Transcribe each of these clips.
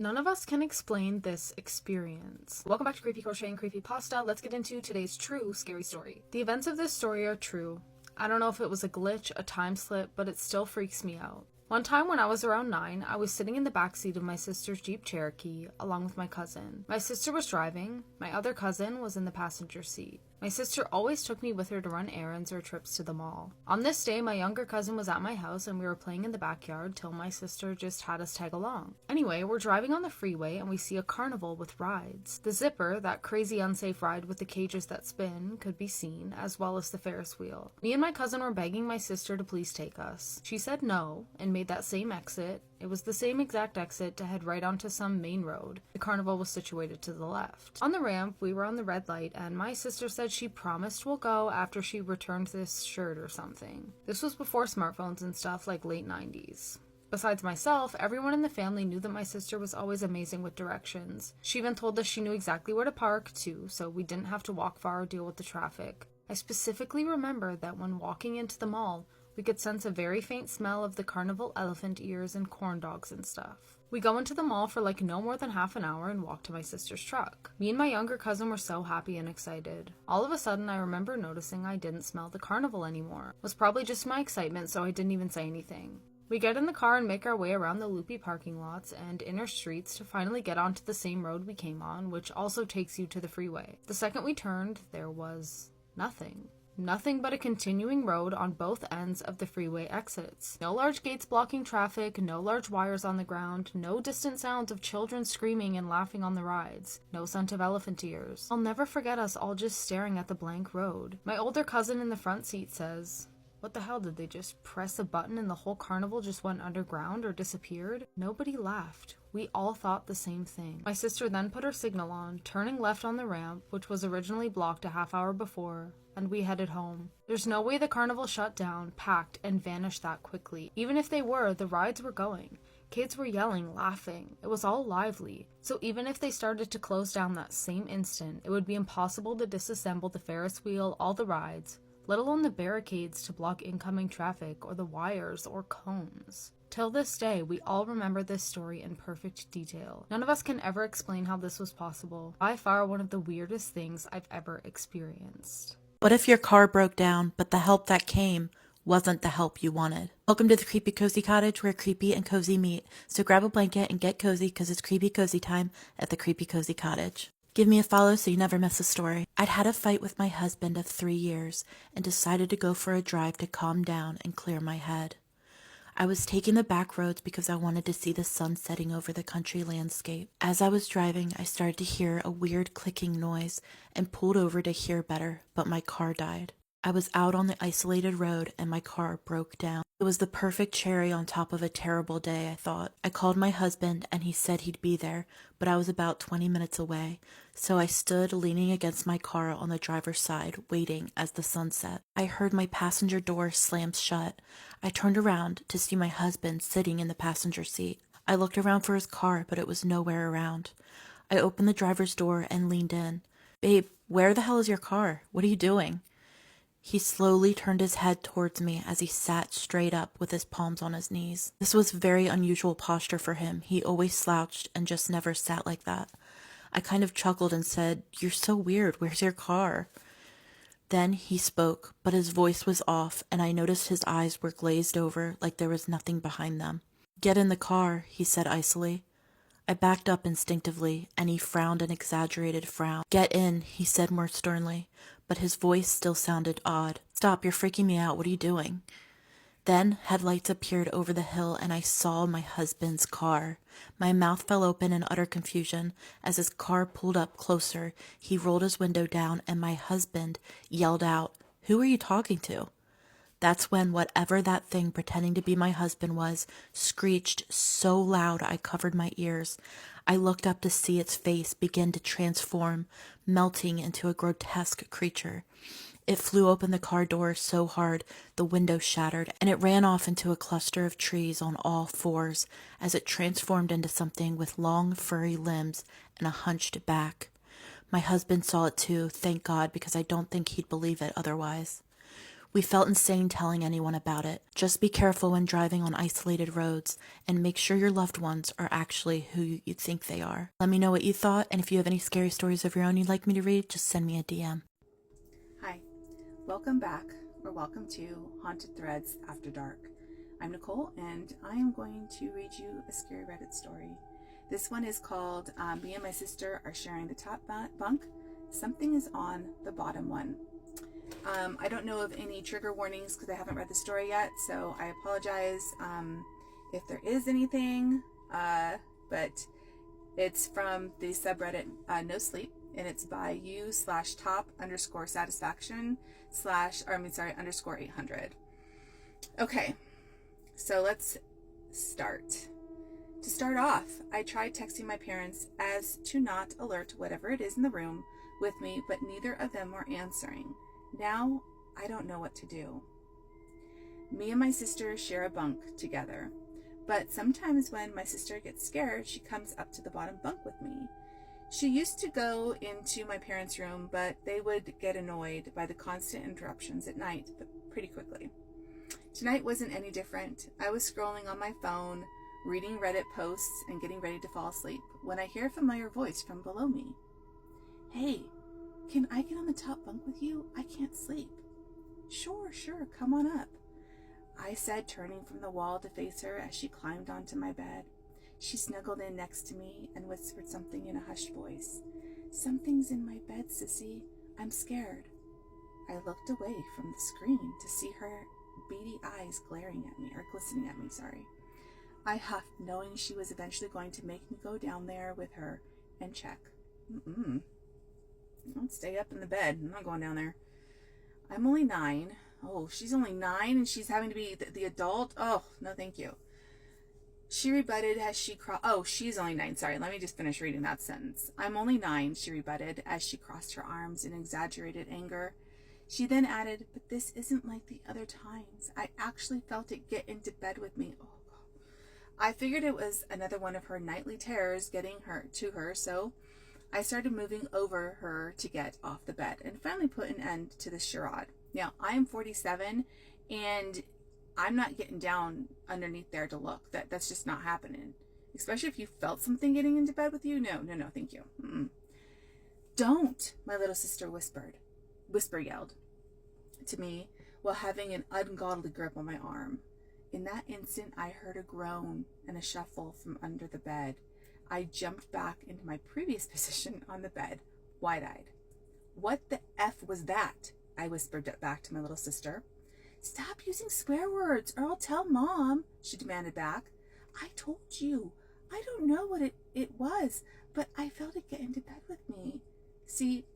None of us can explain this experience. Welcome back to Creepy Crochet and Creepy Pasta. Let's get into today's true scary story. The events of this story are true. I don't know if it was a glitch, a time slip, but it still freaks me out. One time when I was around 9, I was sitting in the backseat of my sister's Jeep Cherokee along with my cousin. My sister was driving, my other cousin was in the passenger seat. My sister always took me with her to run errands or trips to the mall. On this day, my younger cousin was at my house and we were playing in the backyard till my sister just had us tag along. Anyway, we're driving on the freeway and we see a carnival with rides. The Zipper, that crazy unsafe ride with the cages that spin, could be seen, as well as the Ferris wheel. Me and my cousin were begging my sister to please take us. She said no and made that same exit. It was the same exact exit to head right onto some main road. The carnival was situated to the left. On the ramp, we were on the red light, and my sister said she promised we'll go after she returned this shirt or something. This was before smartphones and stuff, like late 90s. Besides myself, everyone in the family knew that my sister was always amazing with directions. She even told us she knew exactly where to park, too, so we didn't have to walk far or deal with the traffic. I specifically remember that when walking into the mall, we could sense a very faint smell of the carnival elephant ears and corn dogs and stuff. We go into the mall for like no more than half an hour and walk to my sister's truck. Me and my younger cousin were so happy and excited. All of a sudden, I remember noticing I didn't smell the carnival anymore. It was probably just my excitement, so I didn't even say anything. We get in the car and make our way around the loopy parking lots and inner streets to finally get onto the same road we came on, which also takes you to the freeway. The second we turned, there was nothing. Nothing but a continuing road on both ends of the freeway exits. No large gates blocking traffic, no large wires on the ground, no distant sounds of children screaming and laughing on the rides, no scent of elephant ears. I'll never forget us all just staring at the blank road. My older cousin in the front seat says, "What the hell, did they just press a button and the whole carnival just went underground or disappeared?" Nobody laughed. We all thought the same thing. My sister then put her signal on, turning left on the ramp, which was originally blocked a half hour before, and we headed home. There's no way the carnival shut down, packed, and vanished that quickly. Even if they were, the rides were going. Kids were yelling, laughing. It was all lively. So even if they started to close down that same instant, it would be impossible to disassemble the Ferris wheel, all the rides, let alone the barricades to block incoming traffic or the wires or cones. Till this day, we all remember this story in perfect detail. None of us can ever explain how this was possible. By far one of the weirdest things I've ever experienced. What if your car broke down, but the help that came wasn't the help you wanted? Welcome to the Creepy Cozy Cottage, where creepy and cozy meet. So grab a blanket and get cozy, because it's creepy cozy time at the Creepy Cozy Cottage. Give me a follow so you never miss a story. I'd had a fight with my husband of 3 years and decided to go for a drive to calm down and clear my head. I was taking the back roads because I wanted to see the sun setting over the country landscape. As I was driving, I started to hear a weird clicking noise and pulled over to hear better, but my car died. I was out on the isolated road and my car broke down. It was the perfect cherry on top of a terrible day, I thought. I called my husband and he said he'd be there, but I was about 20 minutes away, so I stood leaning against my car on the driver's side, waiting as the sun set. I heard my passenger door slam shut. I turned around to see my husband sitting in the passenger seat. I looked around for his car, but it was nowhere around. I opened the driver's door and leaned in. "Babe, where the hell is your car? What are you doing?" He slowly turned his head towards me as he sat straight up with his palms on his knees. This was very unusual posture for him. He always slouched and just never sat like that. I kind of chuckled and said, "You're so weird. Where's your car?" Then he spoke, but his voice was off, and I noticed his eyes were glazed over like there was nothing behind them. "Get in the car," he said icily. I backed up instinctively, and he frowned an exaggerated frown. "Get in," he said more sternly, but his voice still sounded odd. "Stop, you're freaking me out. What are you doing?" Then headlights appeared over the hill, and I saw my husband's car. My mouth fell open in utter confusion. As his car pulled up closer, he rolled his window down, and my husband yelled out, "Who are you talking to?" That's when whatever that thing pretending to be my husband was screeched so loud I covered my ears. I looked up to see its face begin to transform, melting into a grotesque creature. It flew open the car door so hard the window shattered, and it ran off into a cluster of trees on all fours as it transformed into something with long, furry limbs and a hunched back. My husband saw it too, thank God, because I don't think he'd believe it otherwise. We felt insane telling anyone about it. Just be careful when driving on isolated roads and make sure your loved ones are actually who you think they are. Let me know what you thought, and if you have any scary stories of your own you'd like me to read, just send me a DM. Hi, welcome back, or welcome to Haunted Threads After Dark. I'm Nicole, and I am going to read you a scary Reddit story. This one is called Me and My Sister Are Sharing the Top Bunk. Something is on the bottom one. I don't know of any trigger warnings because I haven't read the story yet, so I apologize if there is anything, but it's from the subreddit No Sleep, and it's by u/top_satisfaction _800. Okay, so let's start. To start off, I tried texting my parents as to not alert whatever it is in the room with me, but neither of them were answering. Now, I don't know what to do. Me and my sister share a bunk together, but sometimes when my sister gets scared, she comes up to the bottom bunk with me. She used to go into my parents' room, but they would get annoyed by the constant interruptions at night, but pretty quickly. Tonight wasn't any different. I was scrolling on my phone, reading Reddit posts, and getting ready to fall asleep when I hear a familiar voice from below me. Hey, can I get on the top bunk with you? I can't sleep. Sure, come on up, I said, turning from the wall to face her as she climbed onto my bed. She snuggled in next to me and whispered something in a hushed voice. Something's in my bed, sissy. I'm scared. I looked away from the screen to see her beady eyes glistening at me, sorry. I huffed, knowing she was eventually going to make me go down there with her and check. I'll stay up in the bed. I'm not going down there. I'm only 9. Oh, she's only 9 and she's having to be the adult? Oh, no thank you. She rebutted as she she's only 9. Sorry, let me just finish reading that sentence. I'm only 9, she rebutted as she crossed her arms in exaggerated anger. She then added, but this isn't like the other times. I actually felt it get into bed with me. Oh, God. I figured it was another one of her nightly terrors getting her to her, so I started moving over her to get off the bed and finally put an end to this charade. Now, I am 47 and I'm not getting down underneath there to look. That's just not happening. Especially if you felt something getting into bed with you. No, thank you. Don't, my little sister yelled to me while having an ungodly grip on my arm. In that instant, I heard a groan and a shuffle from under the bed. I jumped back into my previous position on the bed, wide-eyed. What the F was that? I whispered back to my little sister. Stop using swear words or I'll tell Mom, she demanded back. I told you. I don't know what it was, but I felt it get into bed with me. See,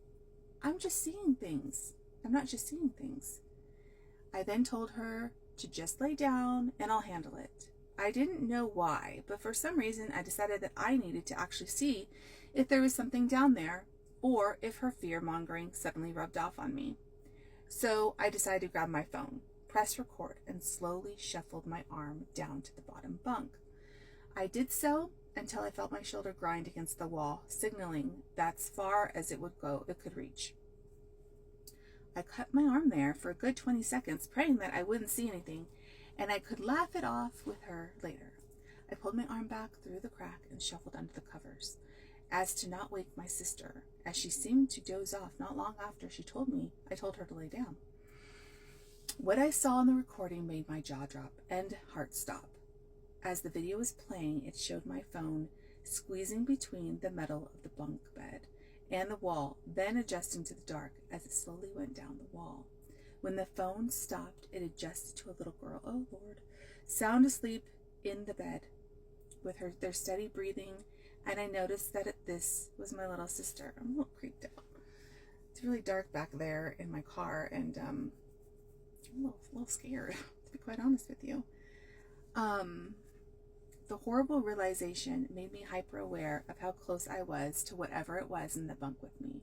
I'm just seeing things. I'm not just seeing things. I then told her to just lay down and I'll handle it. I didn't know why, but for some reason I decided that I needed to actually see if there was something down there or if her fear-mongering suddenly rubbed off on me. So I decided to grab my phone, press record, and slowly shuffled my arm down to the bottom bunk. I did so until I felt my shoulder grind against the wall, signaling that's far as it could reach. I cut my arm there for a good 20 seconds, praying that I wouldn't see anything, and I could laugh it off with her later. I pulled my arm back through the crack and shuffled under the covers, as to not wake my sister, as she seemed to doze off not long after I told her to lay down. What I saw in the recording made my jaw drop and heart stop. As the video was playing, it showed my phone squeezing between the metal of the bunk bed and the wall, then adjusting to the dark as it slowly went down the wall. When the phone stopped, it adjusted to a little girl, oh Lord, sound asleep in the bed with their steady breathing, and I noticed that this was my little sister. I'm a little creeped out. It's really dark back there in my car, and I'm a little scared, to be quite honest with you. The horrible realization made me hyper aware of how close I was to whatever it was in the bunk with me.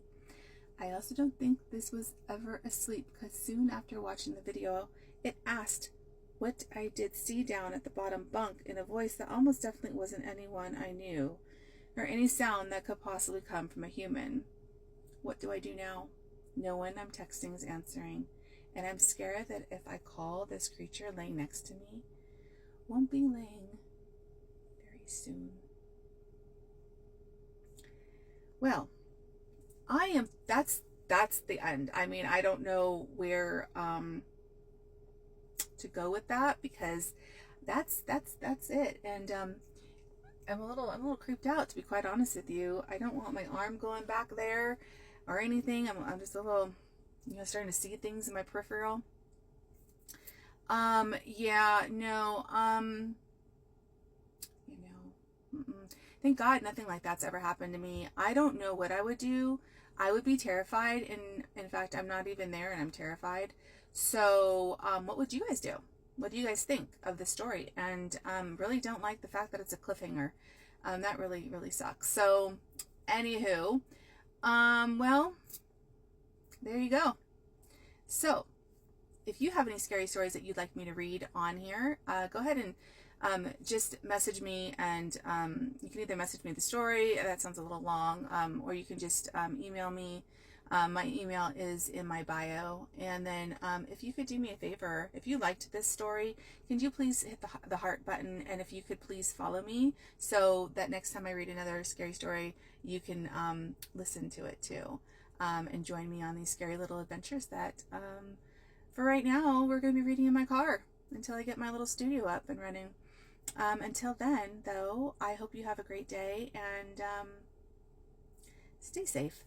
I also don't think this was ever asleep, because soon after watching the video, it asked what I did see down at the bottom bunk in a voice that almost definitely wasn't anyone I knew, or any sound that could possibly come from a human. What do I do now? No one I'm texting is answering, And I'm scared that if I call, this creature laying next to me won't be laying very soon. Well, that's the end. I mean, I don't know where to go with that, because that's it. And I'm a little creeped out, to be quite honest with you. I don't want my arm going back there or anything. I'm just a little, starting to see things in my peripheral. Yeah, no, thank God nothing like that's ever happened to me. I don't know what I would do. I would be terrified, and in fact, I'm not even there, and I'm terrified. So, what would you guys do? What do you guys think of the story? And really don't like the fact that it's a cliffhanger. That really, really sucks. So, anywho, well, there you go. So, if you have any scary stories that you'd like me to read on here, go ahead and just message me, and you can either message me the story, that sounds a little long, or you can just email me. My email is in my bio. And then if you could do me a favor, if you liked this story, can you please hit the heart button, and if you could please follow me, so that next time I read another scary story, you can listen to it too, and join me on these scary little adventures that for right now we're going to be reading in my car until I get my little studio up and running. Until then, though, I hope you have a great day, and stay safe.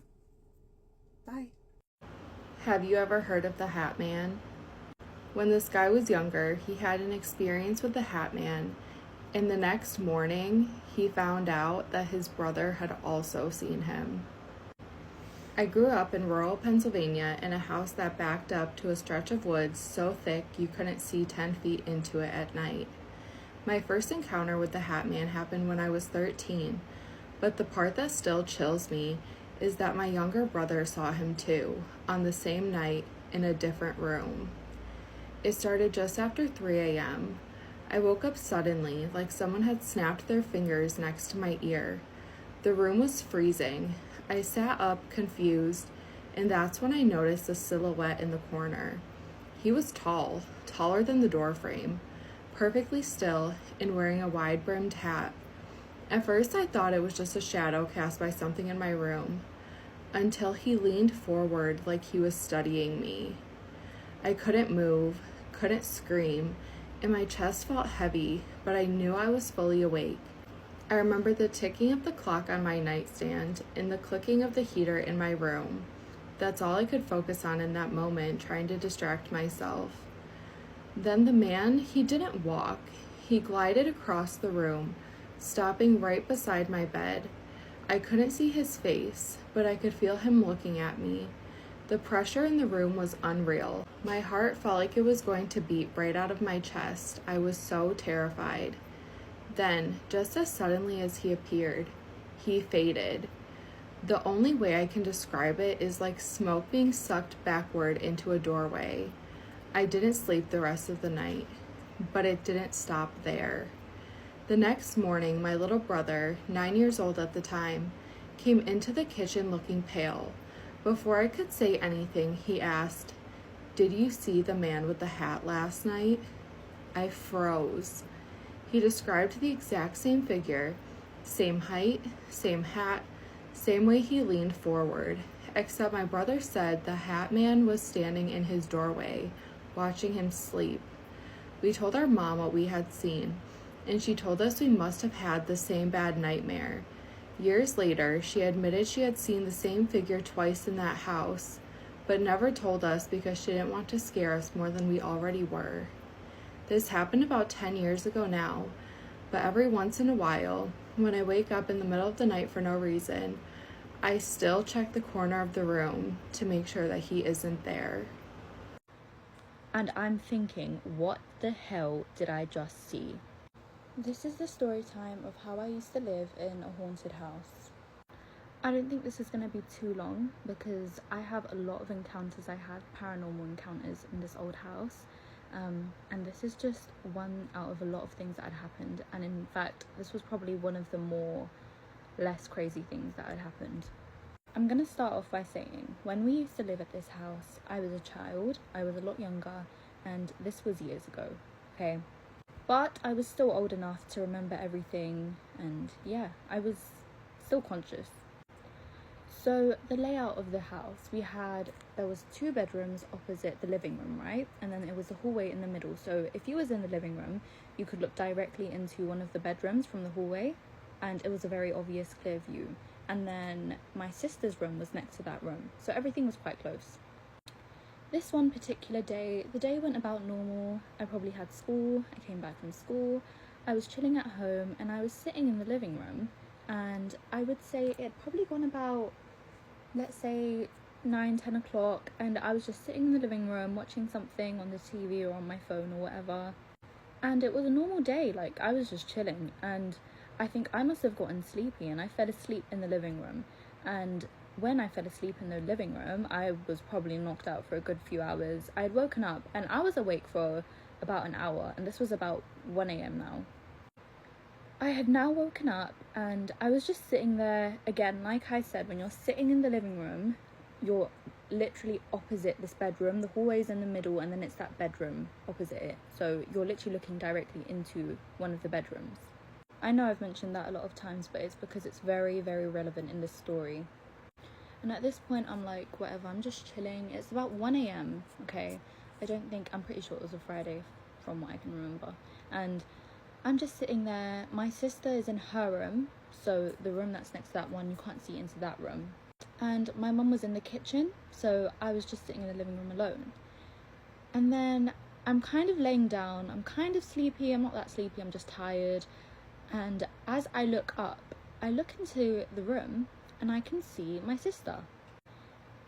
Bye. Have you ever heard of the Hat Man? When this guy was younger, he had an experience with the Hat Man, and the next morning, he found out that his brother had also seen him. I grew up in rural Pennsylvania in a house that backed up to a stretch of woods so thick you couldn't see 10 feet into it at night. My first encounter with the Hat Man happened when I was 13, but the part that still chills me is that my younger brother saw him too, on the same night, in a different room. It started just after 3 a.m. I woke up suddenly, like someone had snapped their fingers next to my ear. The room was freezing. I sat up, confused, and that's when I noticed a silhouette in the corner. He was tall, taller than the doorframe, perfectly still, and wearing a wide-brimmed hat. At first I thought it was just a shadow cast by something in my room, until he leaned forward like he was studying me. I couldn't move, couldn't scream, and my chest felt heavy, but I knew I was fully awake. I remember the ticking of the clock on my nightstand and the clicking of the heater in my room. That's all I could focus on in that moment, trying to distract myself. Then the man, he didn't walk. He glided across the room, stopping right beside my bed. I couldn't see his face, but I could feel him looking at me. The pressure in the room was unreal. My heart felt like it was going to beat right out of my chest. I was so terrified. Then, just as suddenly as he appeared, he faded. The only way I can describe it is like smoke being sucked backward into a doorway. I didn't sleep the rest of the night, but it didn't stop there. The next morning, my little brother, 9 years old at the time, came into the kitchen looking pale. Before I could say anything, he asked, "Did you see the man with the hat last night?" I froze. He described the exact same figure, same height, same hat, same way he leaned forward, except my brother said the Hat Man was standing in his doorway, watching him sleep. We told our mom what we had seen, and she told us we must have had the same bad nightmare. Years later, she admitted she had seen the same figure twice in that house, but never told us because she didn't want to scare us more than we already were. This happened about 10 years ago now, but every once in a while, when I wake up in the middle of the night for no reason, I still check the corner of the room to make sure that he isn't there. And I'm thinking, what the hell did I just see? This is the story time of how I used to live in a haunted house. I don't think this is going to be too long because I have a lot of encounters. I had paranormal encounters in this old house, and this is just one out of a lot of things that had happened. And in fact, this was probably one of the less crazy things that had happened. I'm gonna start off by saying, when we used to live at this house, I was a child, I was a lot younger, and this was years ago, okay? But I was still old enough to remember everything, and yeah, I was still conscious. So the layout of the house, there was 2 bedrooms opposite the living room, right? And then it was a hallway in the middle. So if you was in the living room, you could look directly into one of the bedrooms from the hallway, and it was a very obvious clear view. And then my sister's room was next to that room, so everything was quite close. This one particular day, the day went about normal. I probably had school, I came back from school, I was chilling at home, and I was sitting in the living room, and I would say it had probably gone about, let's say, 9-10 o'clock, and I was just sitting in the living room watching something on the TV or on my phone or whatever, and it was a normal day. Like, I was just chilling, and I think I must have gotten sleepy, and I fell asleep in the living room. And when I fell asleep in the living room, I was probably knocked out for a good few hours. I had woken up, and I was awake for about an hour, and this was about 1 a.m. now. I had now woken up, and I was just sitting there. Again, like I said, when you're sitting in the living room, you're literally opposite this bedroom. The hallway's in the middle, and then it's that bedroom opposite it. So you're literally looking directly into one of the bedrooms. I know I've mentioned that a lot of times, but it's because it's very, very relevant in this story. And at this point, I'm like, whatever, I'm just chilling. It's about 1 a.m, okay? I'm pretty sure it was a Friday from what I can remember. And I'm just sitting there. My sister is in her room, so the room that's next to that one, you can't see into that room. And my mum was in the kitchen, so I was just sitting in the living room alone. And then I'm kind of laying down. I'm kind of sleepy. I'm not that sleepy, I'm just tired. And as I look up, I look into the room and I can see my sister.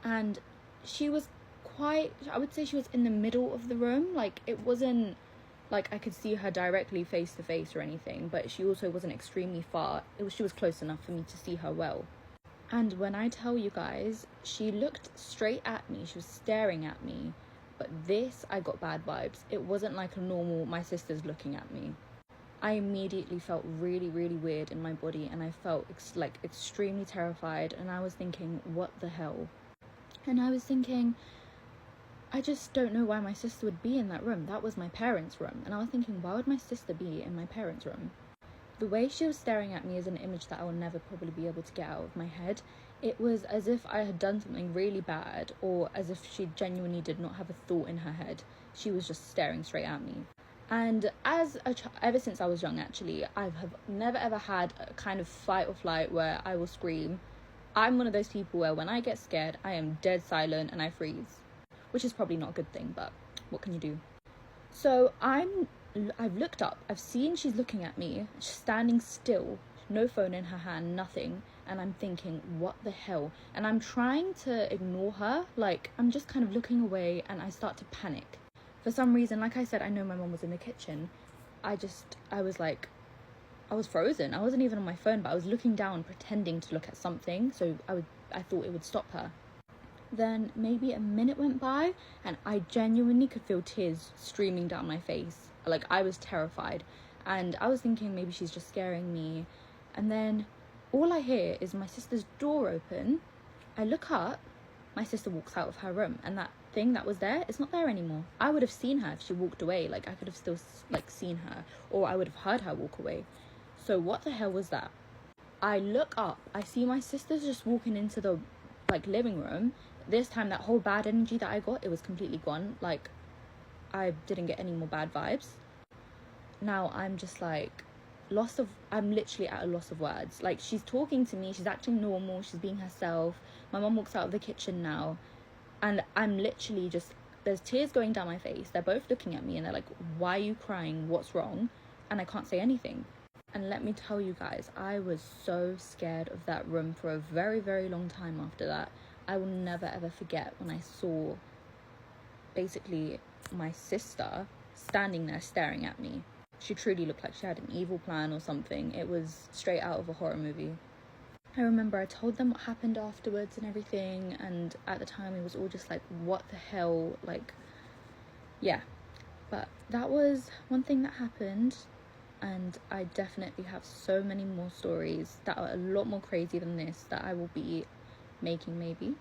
And she was I would say she was in the middle of the room. Like, it wasn't like I could see her directly face to face or anything, but she also wasn't extremely far. She was close enough for me to see her well. And when I tell you guys, she looked straight at me, she was staring at me. But I got bad vibes. It wasn't like a normal, my sister's looking at me. I immediately felt really, really weird in my body, and I felt extremely terrified, and I was thinking, what the hell? And I was thinking, I just don't know why my sister would be in that room. That was my parents' room. And I was thinking, why would my sister be in my parents' room? The way she was staring at me is an image that I will never probably be able to get out of my head. It was as if I had done something really bad, or as if she genuinely did not have a thought in her head. She was just staring straight at me. And ever since I was young, actually, I have never ever had a kind of fight or flight where I will scream. I'm one of those people where when I get scared, I am dead silent and I freeze, which is probably not a good thing, but what can you do? So I've looked up, I've seen she's looking at me, she's standing still, no phone in her hand, nothing, and I'm thinking, what the hell? And I'm trying to ignore her, like, I'm just kind of looking away, and I start to panic. For some reason, like I said, I know my mum was in the kitchen. I was frozen. I wasn't even on my phone, but I was looking down, pretending to look at something, so I thought it would stop her. Then maybe a minute went by, and I genuinely could feel tears streaming down my face. Like, I was terrified, and I was thinking maybe she's just scaring me. And then all I hear is my sister's door open. I look up, my sister walks out of her room, and that thing that was there, it's not there anymore. I would have seen her if she walked away. Like, I could have still seen her, or I would have heard her walk away. So what the hell was that? I look up, I see my sister's just walking into the living room. This time, that whole bad energy that I got, it was completely gone. Like, I didn't get any more bad vibes. Now I'm just I'm literally at a loss of words. Like, she's talking to me, she's acting normal, she's being herself. My mum walks out of the kitchen now, and I'm literally there's tears going down my face. They're both looking at me and they're like, why are you crying? What's wrong? And I can't say anything. And let me tell you guys, I was so scared of that room for a very, very long time after that. I will never ever forget when I saw basically my sister standing there staring at me. She truly looked like she had an evil plan or something. It was straight out of a horror movie. I remember I told them what happened afterwards and everything, and at the time it was all just like, what the hell? Like, yeah. But that was one thing that happened, and I definitely have so many more stories that are a lot more crazy than this that I will be making maybe.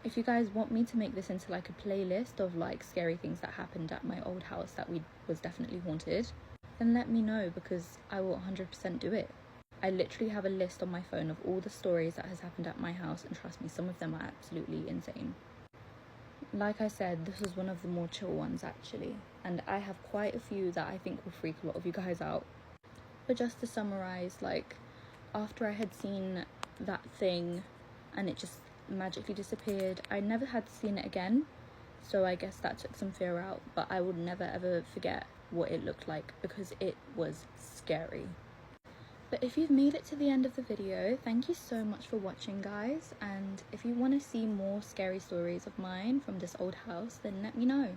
If you guys want me to make this into like a playlist of like scary things that happened at my old house that was definitely haunted, then let me know, because I will 100% do it. I literally have a list on my phone of all the stories that has happened at my house, and trust me, some of them are absolutely insane. Like I said, this was one of the more chill ones actually, and I have quite a few that I think will freak a lot of you guys out. But just to summarize, like, after I had seen that thing and it just magically disappeared, I never had seen it again, so I guess that took some fear out, but I would never ever forget what it looked like because it was scary. But if you've made it to the end of the video, thank you so much for watching, guys, and if you want to see more scary stories of mine from this old house, then let me know.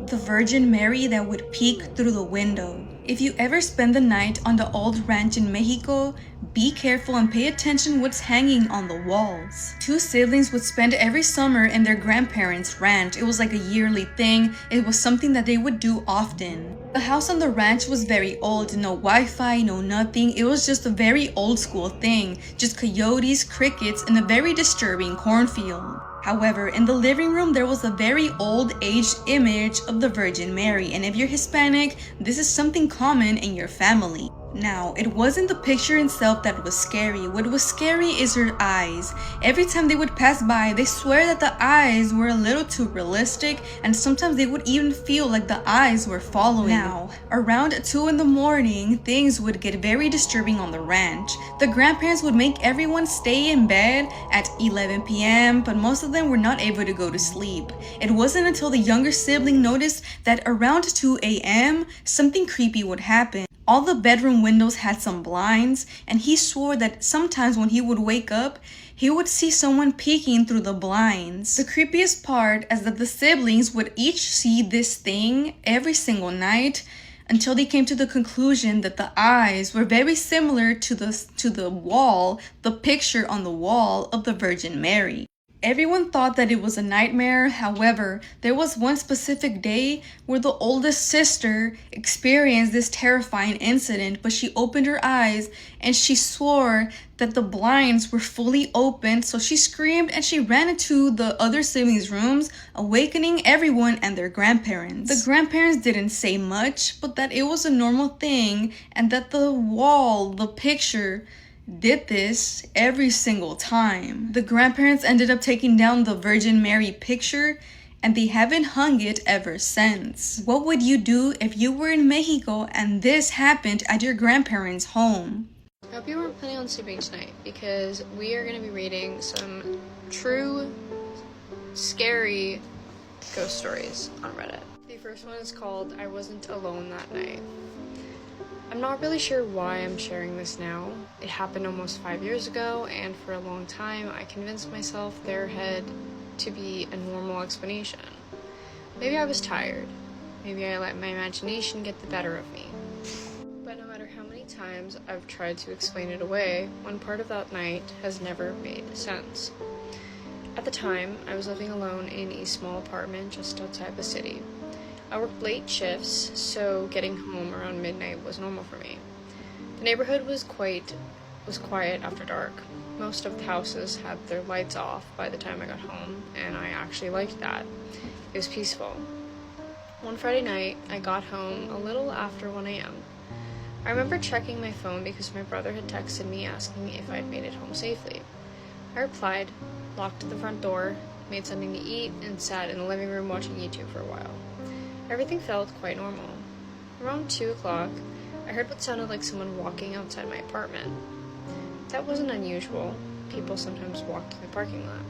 The Virgin Mary that would peek through the window. If you ever spend the night on the old ranch in Mexico, be careful and pay attention what's hanging on the walls. Two siblings would spend every summer in their grandparents' ranch. It was like a yearly thing. It was something that they would do often. The house on the ranch was very old. No Wi-Fi, no nothing. It was just a very old school thing. Just coyotes, crickets, and a very disturbing cornfield. However, in the living room, there was a very old aged image of the Virgin Mary, and if you're Hispanic, this is something common in your family. Now, it wasn't the picture itself that was scary. What was scary is her eyes. Every time they would pass by, they swear that the eyes were a little too realistic, and sometimes they would even feel like the eyes were following. Now, around 2 in the morning, things would get very disturbing on the ranch. The grandparents would make everyone stay in bed at 11 p.m., but most of them were not able to go to sleep. It wasn't until the younger sibling noticed that around 2 a.m., something creepy would happen. All the bedroom windows had some blinds, and he swore that sometimes when he would wake up, he would see someone peeking through the blinds. The creepiest part is that the siblings would each see this thing every single night until they came to the conclusion that the eyes were very similar to the picture on the wall of the Virgin Mary. Everyone thought that it was a nightmare. However, there was one specific day where the oldest sister experienced this terrifying incident, but she opened her eyes and she swore that the blinds were fully open, so she screamed and she ran into the other siblings' rooms, awakening everyone and their grandparents. The grandparents didn't say much, but that it was a normal thing and that the picture, did this every single time. The grandparents ended up taking down the Virgin Mary picture, and they haven't hung it ever since. What would you do if you were in Mexico and this happened at your grandparents' home? I hope you weren't planning on sleeping tonight, because we are going to be reading some true, scary ghost stories on Reddit. The first one is called I Wasn't Alone That Night. I'm not really sure why I'm sharing this now. It happened almost 5 years ago, and for a long time I convinced myself there had to be a normal explanation. Maybe I was tired. Maybe I let my imagination get the better of me. But no matter how many times I've tried to explain it away, one part of that night has never made sense. At the time, I was living alone in a small apartment just outside the city. I worked late shifts, so getting home around midnight was normal for me. The neighborhood was quiet after dark. Most of the houses had their lights off by the time I got home, and I actually liked that. It was peaceful. One Friday night, I got home a little after 1 a.m. I remember checking my phone because my brother had texted me asking if I'd made it home safely. I replied, locked the front door, made something to eat, and sat in the living room watching YouTube for a while. Everything felt quite normal. Around 2 o'clock, I heard what sounded like someone walking outside my apartment. That wasn't unusual. People sometimes walked in the parking lot.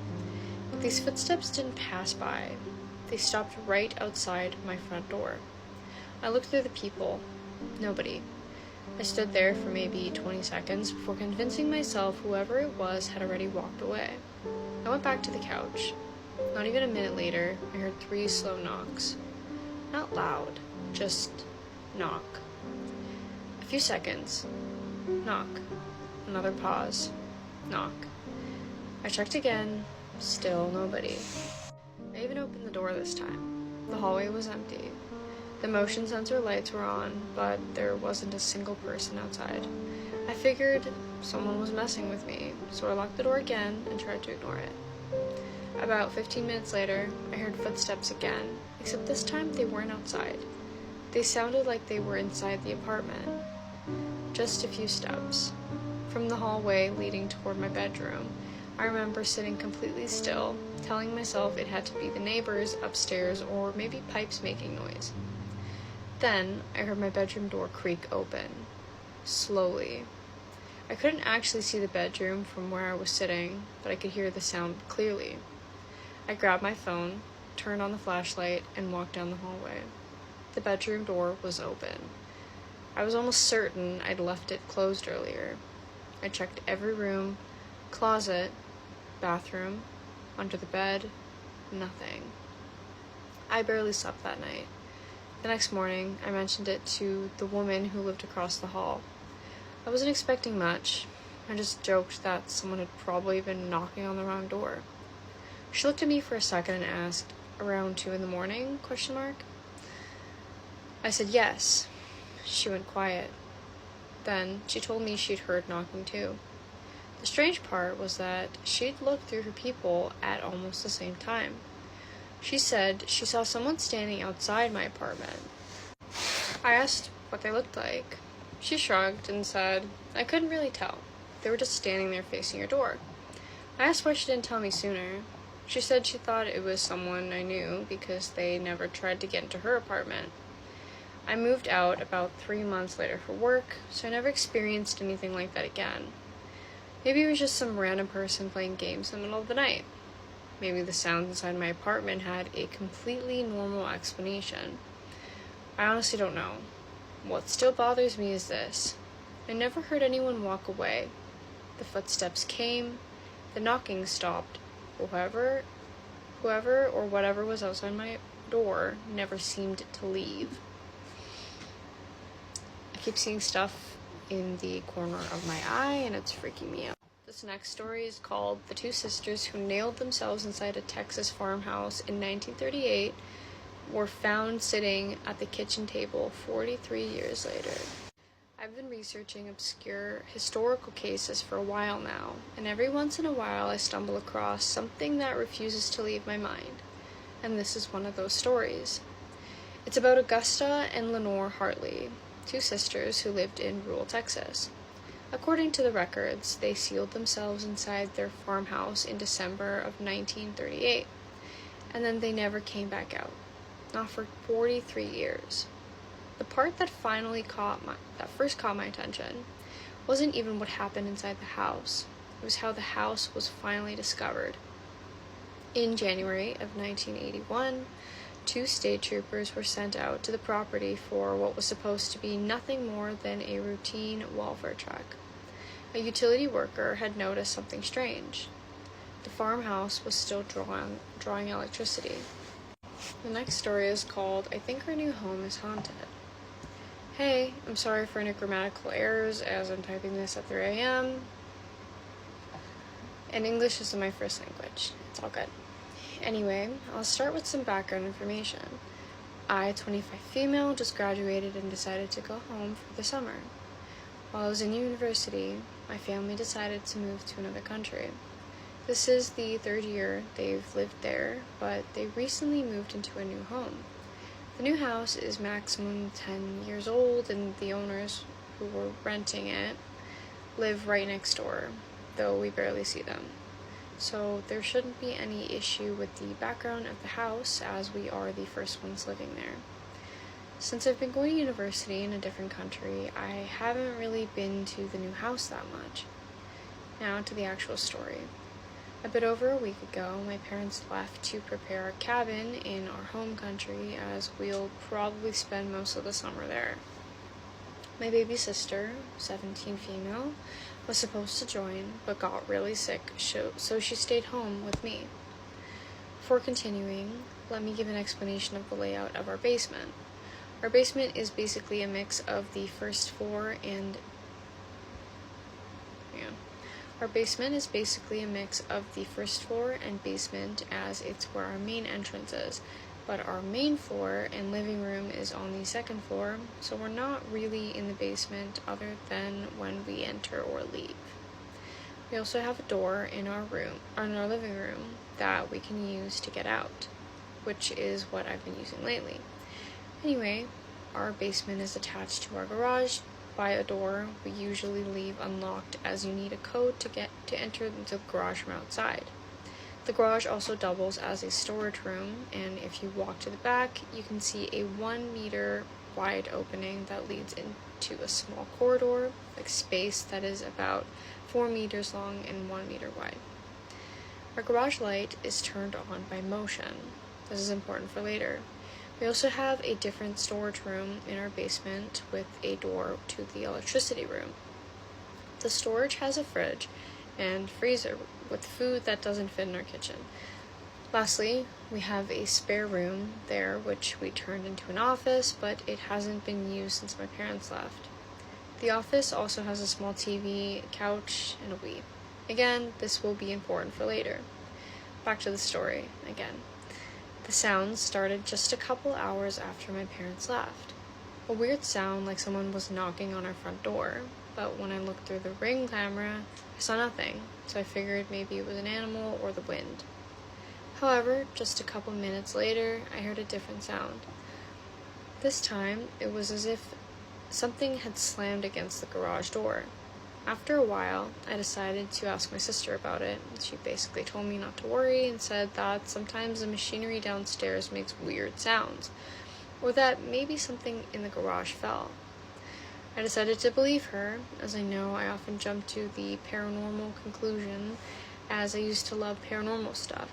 But these footsteps didn't pass by. They stopped right outside my front door. I looked through the people. Nobody. I stood there for maybe 20 seconds before convincing myself whoever it was had already walked away. I went back to the couch. Not even a minute later, I heard 3 slow knocks. Not loud, just knock. A few seconds. Knock. Another pause. Knock. I checked again. Still nobody. I even opened the door this time. The hallway was empty. The motion sensor lights were on, but there wasn't a single person outside. I figured someone was messing with me, so I locked the door again and tried to ignore it. About 15 minutes later, I heard footsteps again, except this time they weren't outside. They sounded like they were inside the apartment. Just a few steps. From the hallway leading toward my bedroom, I remember sitting completely still, telling myself it had to be the neighbors upstairs or maybe pipes making noise. Then, I heard my bedroom door creak open. Slowly. I couldn't actually see the bedroom from where I was sitting, but I could hear the sound clearly. I grabbed my phone, turned on the flashlight, and walked down the hallway. The bedroom door was open. I was almost certain I'd left it closed earlier. I checked every room, closet, bathroom, under the bed, nothing. I barely slept that night. The next morning, I mentioned it to the woman who lived across the hall. I wasn't expecting much. I just joked that someone had probably been knocking on the wrong door. She looked at me for a second and asked, "Around 2 a.m? ? I said yes. She went quiet. Then she told me she'd heard knocking too. The strange part was that she'd looked through her peephole at almost the same time. She said she saw someone standing outside my apartment. I asked what they looked like. She shrugged and said, "I couldn't really tell. They were just standing there facing your door." I asked why she didn't tell me sooner. She said she thought it was someone I knew because they never tried to get into her apartment. I moved out about 3 months later for work, so I never experienced anything like that again. Maybe it was just some random person playing games in the middle of the night. Maybe the sounds inside my apartment had a completely normal explanation. I honestly don't know. What still bothers me is this. I never heard anyone walk away. The footsteps came, the knocking stopped. Whoever or whatever was outside my door never seemed to leave. I keep seeing stuff in the corner of my eye and it's freaking me out. This next story is called "The Two Sisters Who Nailed Themselves Inside a Texas Farmhouse in 1938 Were Found Sitting at the Kitchen Table 43 years later." I've been researching obscure historical cases for a while now, and every once in a while I stumble across something that refuses to leave my mind, and this is one of those stories. It's about Augusta and Lenore Hartley, two sisters who lived in rural Texas. According to the records, they sealed themselves inside their farmhouse in December of 1938, and then they never came back out, not for 43 years. The part that first caught my attention wasn't even what happened inside the house. It was how the house was finally discovered. In January of 1981, 2 state troopers were sent out to the property for what was supposed to be nothing more than a routine welfare check. A utility worker had noticed something strange. The farmhouse was still drawing electricity. The next story is called "I Think Our New Home is Haunted." Hey, I'm sorry for any grammatical errors as I'm typing this at 3 a.m. And English isn't my first language. It's all good. Anyway, I'll start with some background information. I, 25 female, just graduated and decided to go home for the summer. While I was in university, my family decided to move to another country. This is the 3rd year they've lived there, but they recently moved into a new home. The new house is maximum 10 years old, and the owners who were renting it live right next door, though we barely see them. So there shouldn't be any issue with the background of the house, as we are the first ones living there. Since I've been going to university in a different country, I haven't really been to the new house that much. Now to the actual story. A bit over a week ago, my parents left to prepare a cabin in our home country, as we'll probably spend most of the summer there. My baby sister, 17 female, was supposed to join, but got really sick, so she stayed home with me. Before continuing, let me give an explanation of the layout of our basement. Our basement is basically a mix of the first floor and basement, as it's where our main entrance is, but our main floor and living room is on the 2nd floor, so we're not really in the basement other than when we enter or leave. We also have a door in our living room that we can use to get out, which is what I've been using lately. Anyway, our basement is attached to our garage by a door we usually leave unlocked, as you need a code to enter the garage from outside. The garage also doubles as a storage room, and if you walk to the back, you can see a 1 meter wide opening that leads into a small corridor, like space that is about 4 meters long and 1 meter wide. Our garage light is turned on by motion. This is important for later. We also have a different storage room in our basement with a door to the electricity room. The storage has a fridge and freezer with food that doesn't fit in our kitchen. Lastly, we have a spare room there which we turned into an office, but it hasn't been used since my parents left. The office also has a small TV, a couch, and a Wii. Again, this will be important for later. Back to the story again. The sounds started just a couple hours after my parents left. A weird sound like someone was knocking on our front door, but when I looked through the Ring camera, I saw nothing, so I figured maybe it was an animal or the wind. However, just a couple minutes later, I heard a different sound. This time, it was as if something had slammed against the garage door. After a while, I decided to ask my sister about it. She basically told me not to worry and said that sometimes the machinery downstairs makes weird sounds, or that maybe something in the garage fell. I decided to believe her, as I know I often jump to the paranormal conclusion, as I used to love paranormal stuff.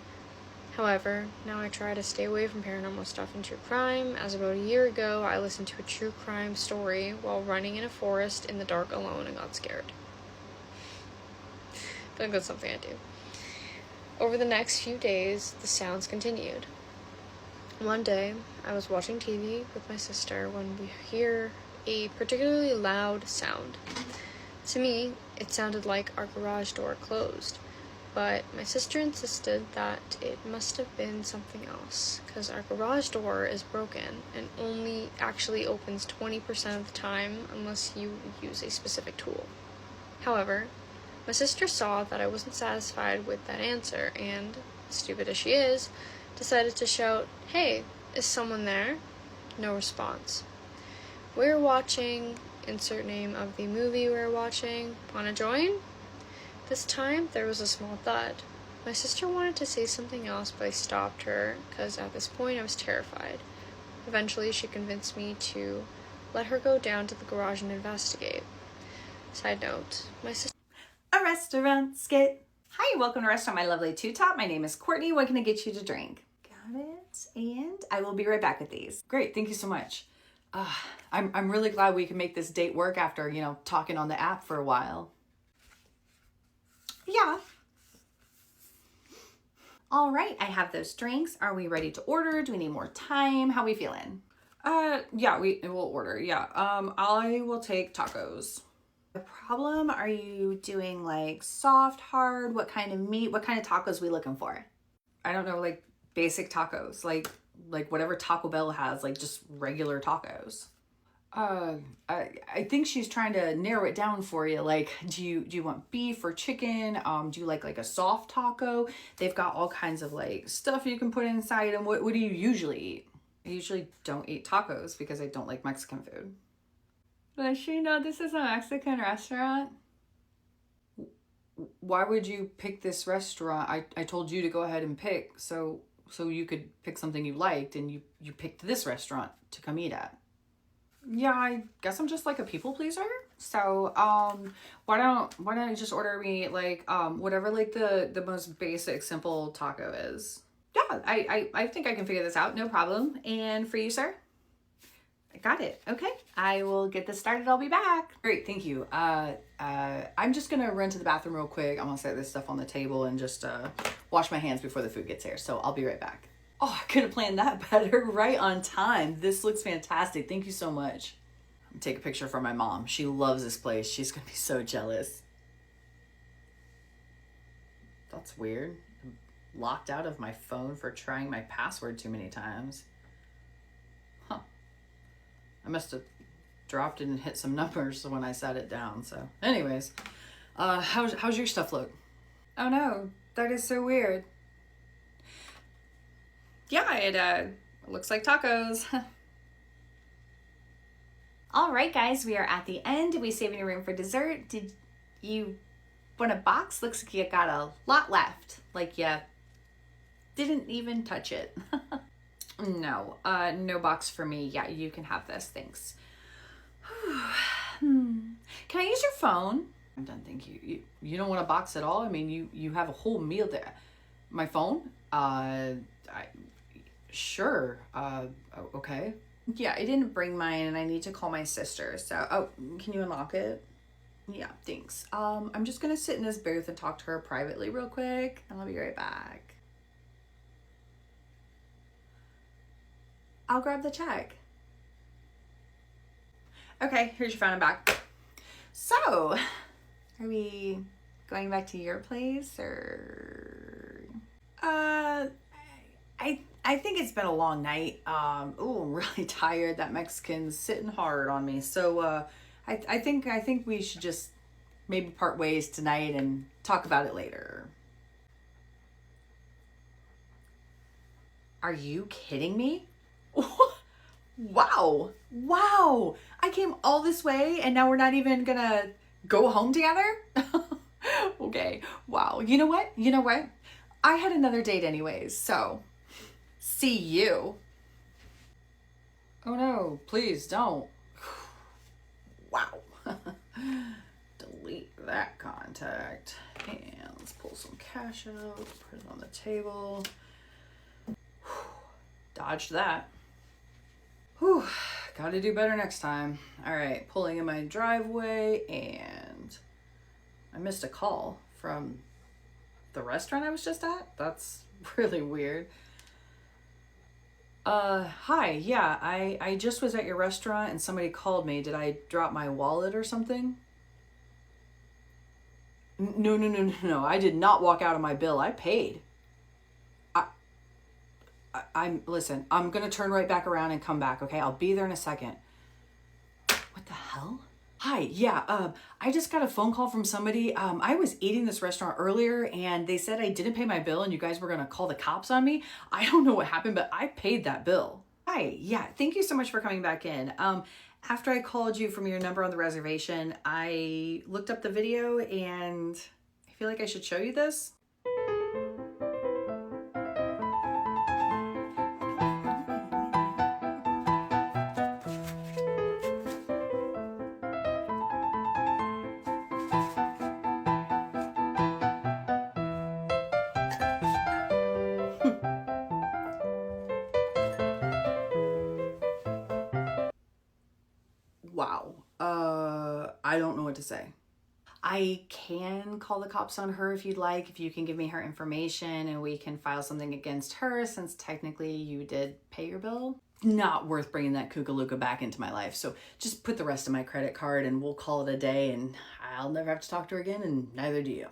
However, now I try to stay away from paranormal stuff and true crime, as about a year ago I listened to a true crime story while running in a forest in the dark alone and got scared. I think that's something I do. Over the next few days, the sounds continued. One day, I was watching TV with my sister when we hear a particularly loud sound. To me, it sounded like our garage door closed, but my sister insisted that it must have been something else, because our garage door is broken and only actually opens 20% of the time unless you use a specific tool. However, my sister saw that I wasn't satisfied with that answer and, stupid as she is, decided to shout, "Hey, is someone there?" No response. We're watching, insert name of the movie we're watching, wanna join? This time, there was a small thud. My sister wanted to say something else, but I stopped her, because at this point I was terrified. Eventually, she convinced me to let her go down to the garage and investigate. Side note, my sister... A restaurant skit. Hi, welcome to Restaurant My Lovely Two Top. My name is Courtney. What can I get you to drink? Got it. And I will be right back with these. Great, thank you so much. I'm really glad we can make this date work after, talking on the app for a while. Yeah. All right, I have those drinks. Are we ready to order? Do we need more time? How are we feeling? Yeah, we'll order. Yeah. I will take tacos. No problem. Are you doing like soft, hard? What kind of meat? What kind of tacos we looking for? I don't know, like basic tacos, like whatever Taco Bell has, like just regular tacos. I think she's trying to narrow it down for you. Like, do you want beef or chicken? Do you like a soft taco? They've got all kinds of like stuff you can put inside them. What do you usually eat? I usually don't eat tacos because I don't like Mexican food. Does she know this is a Mexican restaurant? Why would you pick this restaurant? I told you to go ahead and pick so you could pick something you liked, and you picked this restaurant to come eat at. Yeah, I guess I'm just like a people pleaser. So, why don't you just order me like whatever like the most basic simple taco is. Yeah, I think I can figure this out, no problem. And for you, sir? I got it. Okay, I will get this started. I'll be back. Great, thank you. I'm just gonna run to the bathroom real quick. I'm gonna set this stuff on the table and just wash my hands before the food gets here. So I'll be right back. Oh, I could have planned that better. Right on time. This looks fantastic. Thank you so much. I'm gonna take a picture for my mom. She loves this place. She's gonna be so jealous. That's weird. I'm locked out of my phone for trying my password too many times. Huh. I must have dropped it and hit some numbers when I sat it down. So anyways, how's your stuff look? Oh no, that is so weird. Yeah, it looks like tacos. All right, guys, we are at the end. Did we save any room for dessert? Did you want a box? Looks like you got a lot left. Like you didn't even touch it. No, no box for me. Yeah, you can have this. Thanks. Can I use your phone? I'm done. Thank you. You don't want a box at all? I mean, you have a whole meal there. My phone? Sure. Okay. Yeah, I didn't bring mine and I need to call my sister. So, oh, can you unlock it? Yeah, thanks. I'm just gonna sit in this booth and talk to her privately real quick, and I'll be right back. I'll grab the check. Okay, here's your phone. I'm back. So, are we going back to your place or? I think it's been a long night. Oh, I'm really tired. That Mexican's sitting hard on me. So, I think we should just maybe part ways tonight and talk about it later. Are you kidding me? Wow. I came all this way and now we're not even gonna go home together? Okay. Wow. You know what? I had another date anyways, so see you. Oh no, please don't. Wow. Delete that contact. And let's pull some cash out, put it on the table. Dodged that. Whew, gotta do better next time. All right, pulling in my driveway, and I missed a call from the restaurant I was just at. That's really weird. Hi, yeah, I just was at your restaurant and somebody called me. Did I drop my wallet or something? No, I did not walk out of my bill. I paid. Listen, I'm gonna turn right back around and come back, okay? I'll be there in a second. What the hell? Hi, yeah, I just got a phone call from somebody. I was eating this restaurant earlier and they said I didn't pay my bill and you guys were gonna call the cops on me. I don't know what happened, but I paid that bill. Hi, yeah, thank you so much for coming back in. After I called you from your number on the reservation, I looked up the video and I feel like I should show you this. Wow. I don't know what to say. I can call the cops on her if you'd like, if you can give me her information and we can file something against her since technically you did pay your bill. Not worth bringing that kookaluka back into my life. So just put the rest of my credit card and we'll call it a day and I'll never have to talk to her again and neither do you.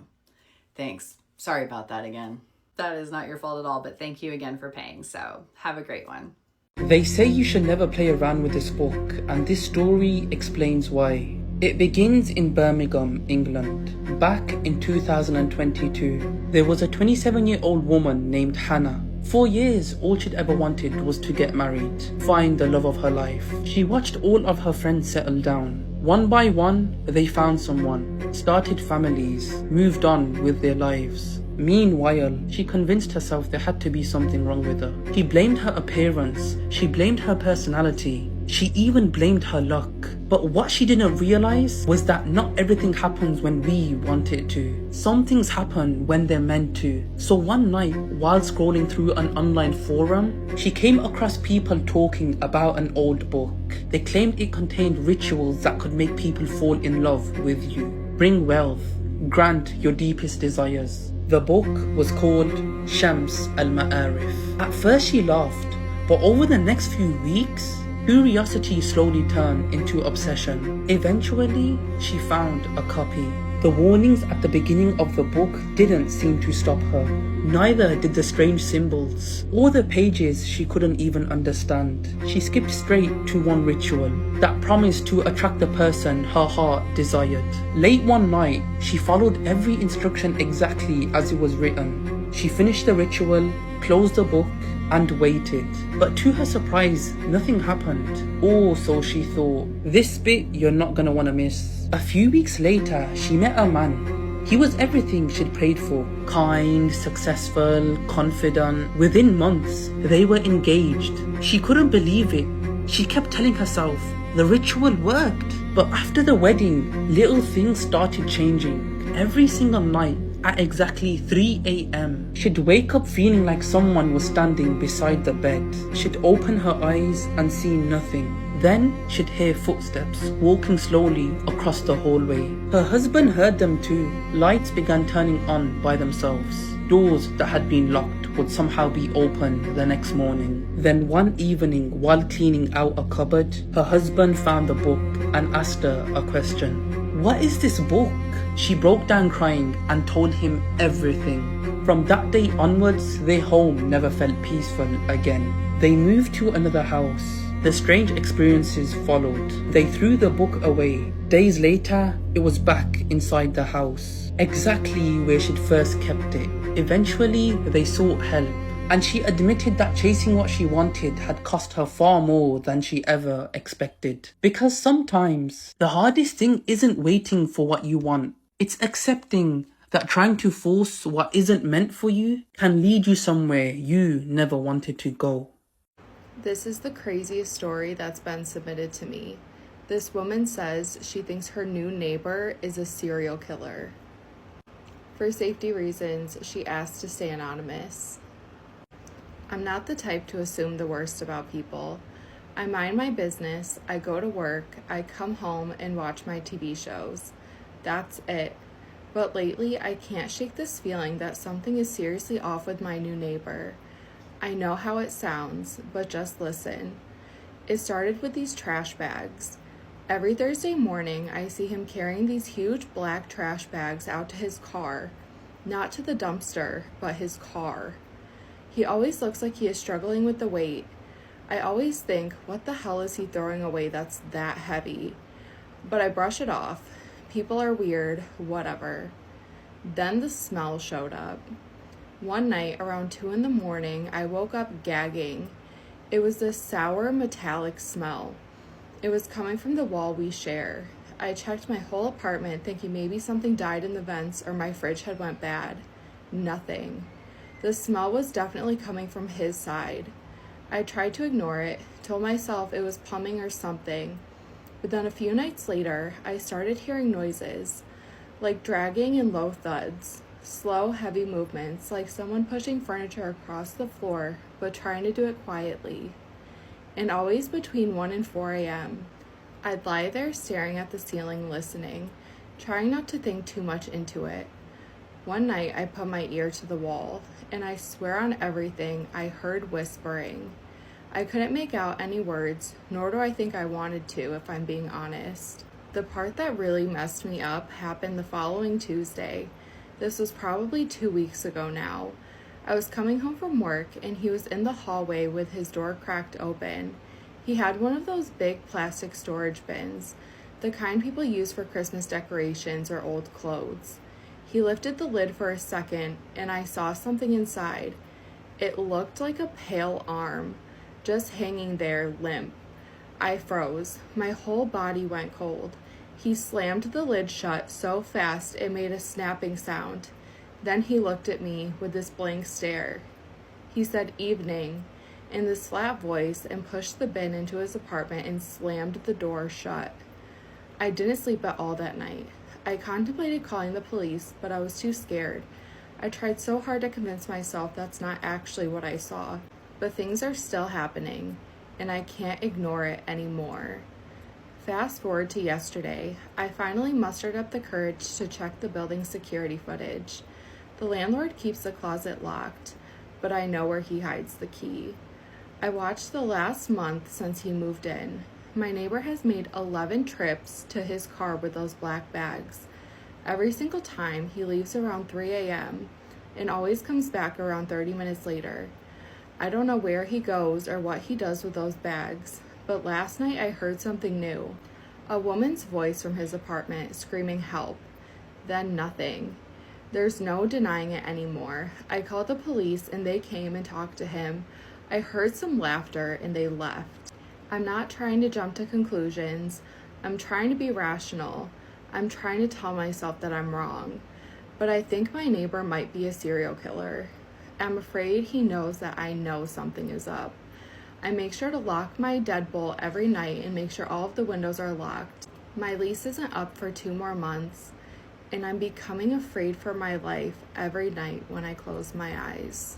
Thanks. Sorry about that again. That is not your fault at all, but thank you again for paying. So have a great one. They say you should never play around with this book, and this story explains why. It begins in Birmingham, England. Back in 2022, there was a 27-year-old woman named Hannah. For years, all she'd ever wanted was to get married, find the love of her life. She watched all of her friends settle down. One by one, they found someone, started families, moved on with their lives. Meanwhile, she convinced herself there had to be something wrong with her. She blamed her appearance, she blamed her personality, she even blamed her luck. But what she didn't realize was that not everything happens when we want it to. Some things happen when they're meant to. So one night, while scrolling through an online forum, she came across people talking about an old book. They claimed it contained rituals that could make people fall in love with you, bring wealth, grant your deepest desires. The book was called Shams al-Ma'arif. At first she laughed, but over the next few weeks, curiosity slowly turned into obsession. Eventually, she found a copy. The warnings at the beginning of the book didn't seem to stop her. Neither did the strange symbols or the pages she couldn't even understand. She skipped straight to one ritual that promised to attract the person her heart desired. Late one night, she followed every instruction exactly as it was written. She finished the ritual, closed the book, and waited. But to her surprise, nothing happened. Or so she thought. This bit you're not gonna wanna miss. A few weeks later, she met a man. He was everything she'd prayed for. Kind, successful, confident. Within months, they were engaged. She couldn't believe it. She kept telling herself, the ritual worked. But after the wedding, little things started changing. Every single night, at exactly 3 a.m. she'd wake up feeling like someone was standing beside the bed. She'd open her eyes and see nothing. Then she'd hear footsteps walking slowly across the hallway. Her husband heard them too. Lights began turning on by themselves. Doors that had been locked would somehow be opened the next morning. Then one evening, while cleaning out a cupboard, her husband found the book and asked her a question. What is this book? She broke down crying and told him everything. From that day onwards, their home never felt peaceful again. They moved to another house. The strange experiences followed. They threw the book away. Days later, it was back inside the house, exactly where she'd first kept it. Eventually, they sought help, and she admitted that chasing what she wanted had cost her far more than she ever expected. Because sometimes, the hardest thing isn't waiting for what you want. It's accepting that trying to force what isn't meant for you can lead you somewhere you never wanted to go. This is the craziest story that's been submitted to me. This woman says she thinks her new neighbor is a serial killer. For safety reasons, she asked to stay anonymous. I'm not the type to assume the worst about people. I mind my business, I go to work, I come home and watch my TV shows. That's it. But lately, I can't shake this feeling that something is seriously off with my new neighbor. I know how it sounds, but just listen. It started with these trash bags. Every Thursday morning, I see him carrying these huge black trash bags out to his car. Not to the dumpster, but his car. He always looks like he is struggling with the weight. I always think, what the hell is he throwing away that's that heavy? But I brush it off. People are weird, whatever. Then the smell showed up. One night around 2 a.m, I woke up gagging. It was this sour metallic smell. It was coming from the wall we share. I checked my whole apartment thinking maybe something died in the vents or my fridge had went bad. Nothing. The smell was definitely coming from his side. I tried to ignore it, told myself it was plumbing or something. But then a few nights later, I started hearing noises, like dragging and low thuds, slow, heavy movements, like someone pushing furniture across the floor, but trying to do it quietly. And always between 1 and 4 a.m., I'd lie there staring at the ceiling, listening, trying not to think too much into it. One night, I put my ear to the wall, and I swear on everything, I heard whispering. I couldn't make out any words, nor do I think I wanted to, if I'm being honest. The part that really messed me up happened the following Tuesday. This was probably 2 weeks ago now. I was coming home from work, and he was in the hallway with his door cracked open. He had one of those big plastic storage bins, the kind people use for Christmas decorations or old clothes. He lifted the lid for a second, and I saw something inside. It looked like a pale arm, just hanging there limp. I froze. My whole body went cold. He slammed the lid shut so fast it made a snapping sound. Then he looked at me with this blank stare. He said evening in this flat voice and pushed the bin into his apartment and slammed the door shut. I didn't sleep at all that night. I contemplated calling the police, but I was too scared. I tried so hard to convince myself that's not actually what I saw. But things are still happening, and I can't ignore it anymore. Fast forward to yesterday, I finally mustered up the courage to check the building's security footage. The landlord keeps the closet locked, but I know where he hides the key. I watched the last month since he moved in. My neighbor has made 11 trips to his car with those black bags. Every single time, he leaves around 3 a.m. and always comes back around 30 minutes later. I don't know where he goes or what he does with those bags, but last night I heard something new. A woman's voice from his apartment screaming help. Then nothing. There's no denying it anymore. I called the police and they came and talked to him. I heard some laughter and they left. I'm not trying to jump to conclusions. I'm trying to be rational. I'm trying to tell myself that I'm wrong. But I think my neighbor might be a serial killer. I'm afraid he knows that I know something is up. I make sure to lock my deadbolt every night and make sure all of the windows are locked. My lease isn't up for 2 more months, and I'm becoming afraid for my life every night when I close my eyes.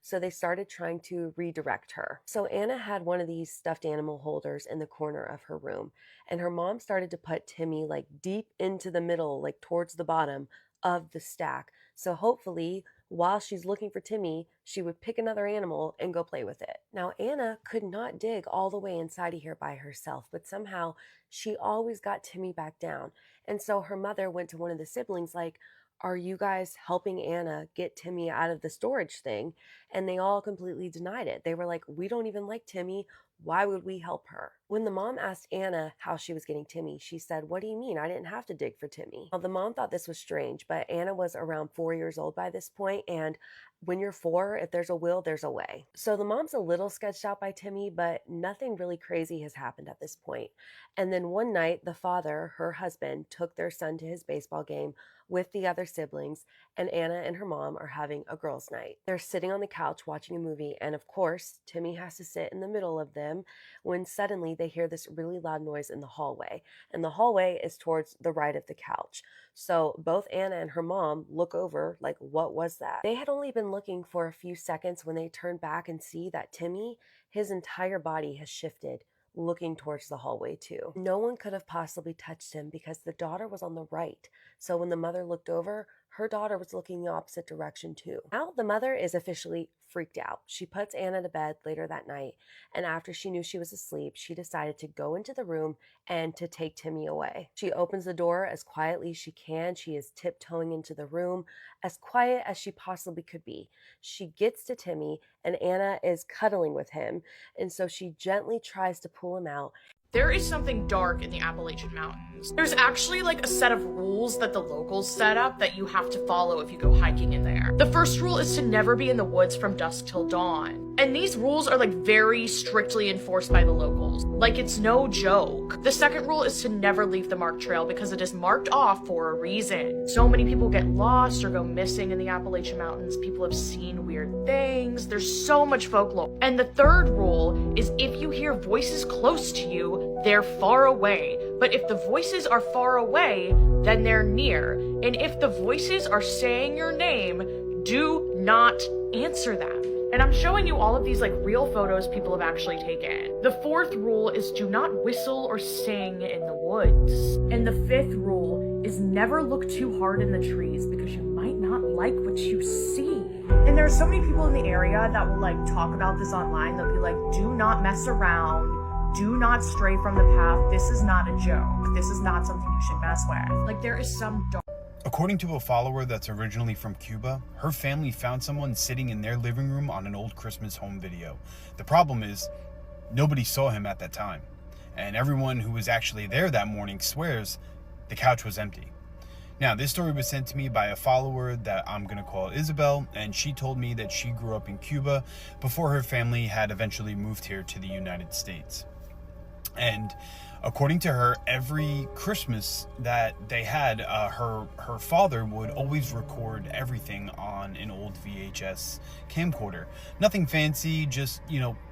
So they started trying to redirect her. So Anna had one of these stuffed animal holders in the corner of her room, and her mom started to put Timmy like deep into the middle, like towards the bottom of the stack. So hopefully, while she's looking for Timmy, she would pick another animal and go play with it. Now, Anna could not dig all the way inside of here by herself, but somehow she always got Timmy back down. And so her mother went to one of the siblings like, are you guys helping Anna get Timmy out of the storage thing? And they all completely denied it. They were like, we don't even like Timmy. Why would we help her? When the mom asked Anna how she was getting Timmy, she said, what do you mean? I didn't have to dig for Timmy. Well, the mom thought this was strange, but Anna was around 4 years old by this point, and when you're 4, if there's a will, there's a way. So the mom's a little sketched out by Timmy, but nothing really crazy has happened at this point. And then one night, the father, her husband, took their son to his baseball game with the other siblings, and Anna and her mom are having a girls' night. They're sitting on the couch watching a movie, and of course, Timmy has to sit in the middle of them when suddenly they hear this really loud noise in the hallway, and the hallway is towards the right of the couch. So both Anna and her mom look over like, what was that? They had only been looking for a few seconds when they turn back and see that Timmy, his entire body has shifted, looking towards the hallway too. No one could have possibly touched him because the daughter was on the right. So when the mother looked over, her daughter was looking the opposite direction too. Now the mother is officially freaked out. She puts Anna to bed later that night, and after she knew she was asleep, she decided to go into the room and to take Timmy away. She opens the door as quietly as she can. She is tiptoeing into the room, as quiet as she possibly could be. She gets to Timmy, and Anna is cuddling with him, and so she gently tries to pull him out. There is something dark in the Appalachian Mountains. There's actually like a set of rules that the locals set up that you have to follow if you go hiking in there. The first rule is to never be in the woods from dusk till dawn. And these rules are like very strictly enforced by the locals. Like it's no joke. The second rule is to never leave the marked trail because it is marked off for a reason. So many people get lost or go missing in the Appalachian Mountains. People have seen weird things. There's so much folklore. And the third rule is if you hear voices close to you, they're far away. But if the voices are far away, then they're near. And if the voices are saying your name, do not answer them. And I'm showing you all of these like real photos people have actually taken. The fourth rule is do not whistle or sing in the woods. And the fifth rule is never look too hard in the trees because you might not like what you see. And there are so many people in the area that will like talk about this online. They'll be like, do not mess around. Do not stray from the path. This is not a joke. This is not something you should mess with. Like there is some dark. According to a follower that's originally from Cuba, her family found someone sitting in their living room on an old Christmas home video. The problem is, nobody saw him at that time, and everyone who was actually there that morning swears the couch was empty. Now, this story was sent to me by a follower that I'm going to call Isabel, and she told me that she grew up in Cuba before her family had eventually moved here to the United States. And according to her, every Christmas that they had, her father would always record everything on an old VHS camcorder. Nothing fancy, just,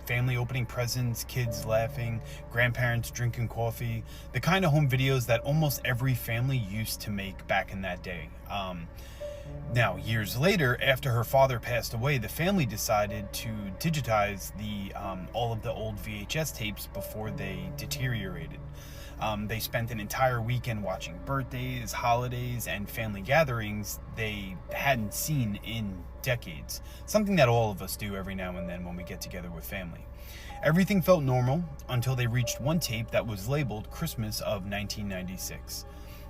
family opening presents, kids laughing, grandparents drinking coffee, the kind of home videos that almost every family used to make back in that day. Now, years later, after her father passed away, the family decided to digitize all of the old VHS tapes before they deteriorated. They spent an entire weekend watching birthdays, holidays, and family gatherings they hadn't seen in decades. Something that all of us do every now and then when we get together with family. Everything felt normal until they reached one tape that was labeled Christmas of 1996.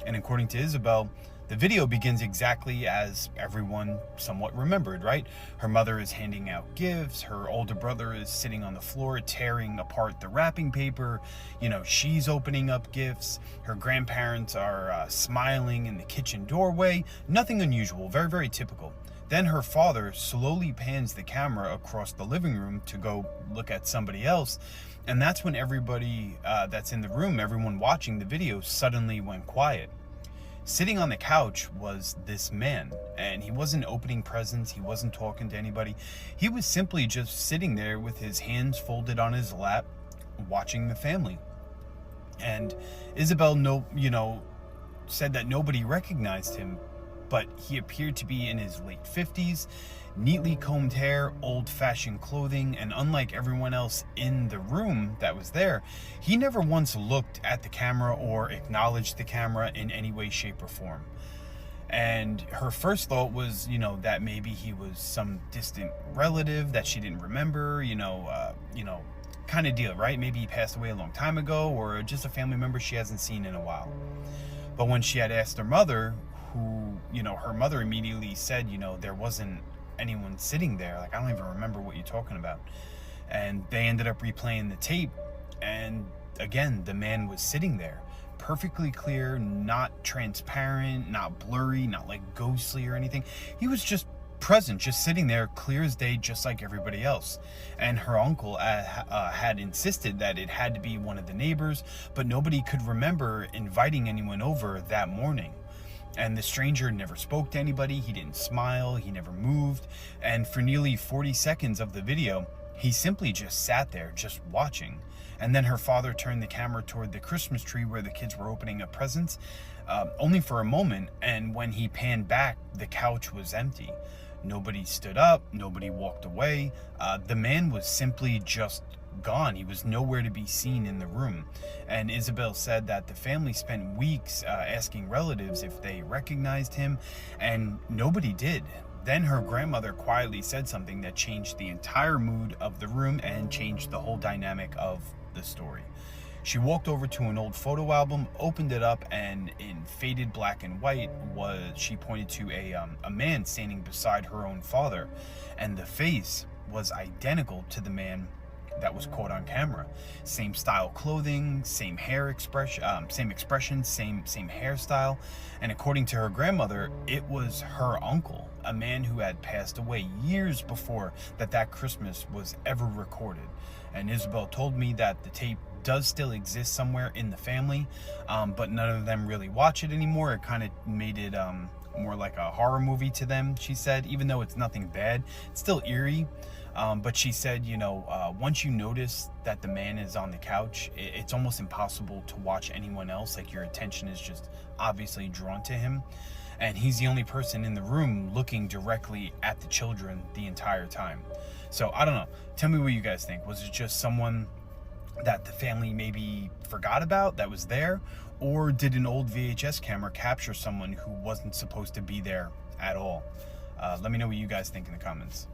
And according to Isabel, The video begins exactly as everyone somewhat remembered, right? Her mother is handing out gifts. Her older brother is sitting on the floor tearing apart the wrapping paper. You know, she's opening up gifts. Her grandparents are smiling in the kitchen doorway. Nothing unusual, very, very typical. Then her father slowly pans the camera across the living room to go look at somebody else. And that's when everybody that's in the room, everyone watching the video, suddenly went quiet. Sitting on the couch was this man, and he wasn't opening presents, he wasn't talking to anybody. He was simply just sitting there with his hands folded on his lap, watching the family. And Isabel, said that nobody recognized him, but he appeared to be in his late 50s, neatly combed hair, old-fashioned clothing, and unlike everyone else in the room that was there, he never once looked at the camera or acknowledged the camera in any way, shape, or form. And her first thought was, that maybe he was some distant relative that she didn't remember, kind of deal, right? Maybe he passed away a long time ago, or just a family member she hasn't seen in a while. But when she had asked her mother, her mother immediately said, there wasn't anyone sitting there. Like, I don't even remember what you're talking about. And they ended up replaying the tape, and again, the man was sitting there, perfectly clear, not transparent, not blurry, not like ghostly or anything. He was just present, just sitting there, clear as day, just like everybody else. And her uncle had insisted that it had to be one of the neighbors, but nobody could remember inviting anyone over that morning. And the stranger never spoke to anybody. He didn't smile. He never moved. And for nearly 40 seconds of the video, he simply just sat there, just watching. And then her father turned the camera toward the Christmas tree where the kids were opening up presents, only for a moment. And when he panned back, the couch was empty. Nobody stood up. Nobody walked away. The man was simply just gone. He was nowhere to be seen in the room. And Isabel said that the family spent weeks asking relatives if they recognized him, and nobody did. Then her grandmother quietly said something that changed the entire mood of the room and changed the whole dynamic of the story. She walked over to an old photo album, opened it up, and in faded black and white she pointed to a man standing beside her own father, and the face was identical to the man that was caught on camera. Same style clothing, same hair expression, same hairstyle. And according to her grandmother, it was her uncle, a man who had passed away years before that Christmas was ever recorded. And Isabel told me that the tape does still exist somewhere in the family, but none of them really watch it anymore. It kind of made it more like a horror movie to them, she said. Even though it's nothing bad, it's still eerie. But she said, once you notice that the man is on the couch, it's almost impossible to watch anyone else. Like, your attention is just obviously drawn to him. And he's the only person in the room looking directly at the children the entire time. So, I don't know. Tell me what you guys think. Was it just someone that the family maybe forgot about that was there? Or did an old VHS camera capture someone who wasn't supposed to be there at all? Let me know what you guys think in the comments.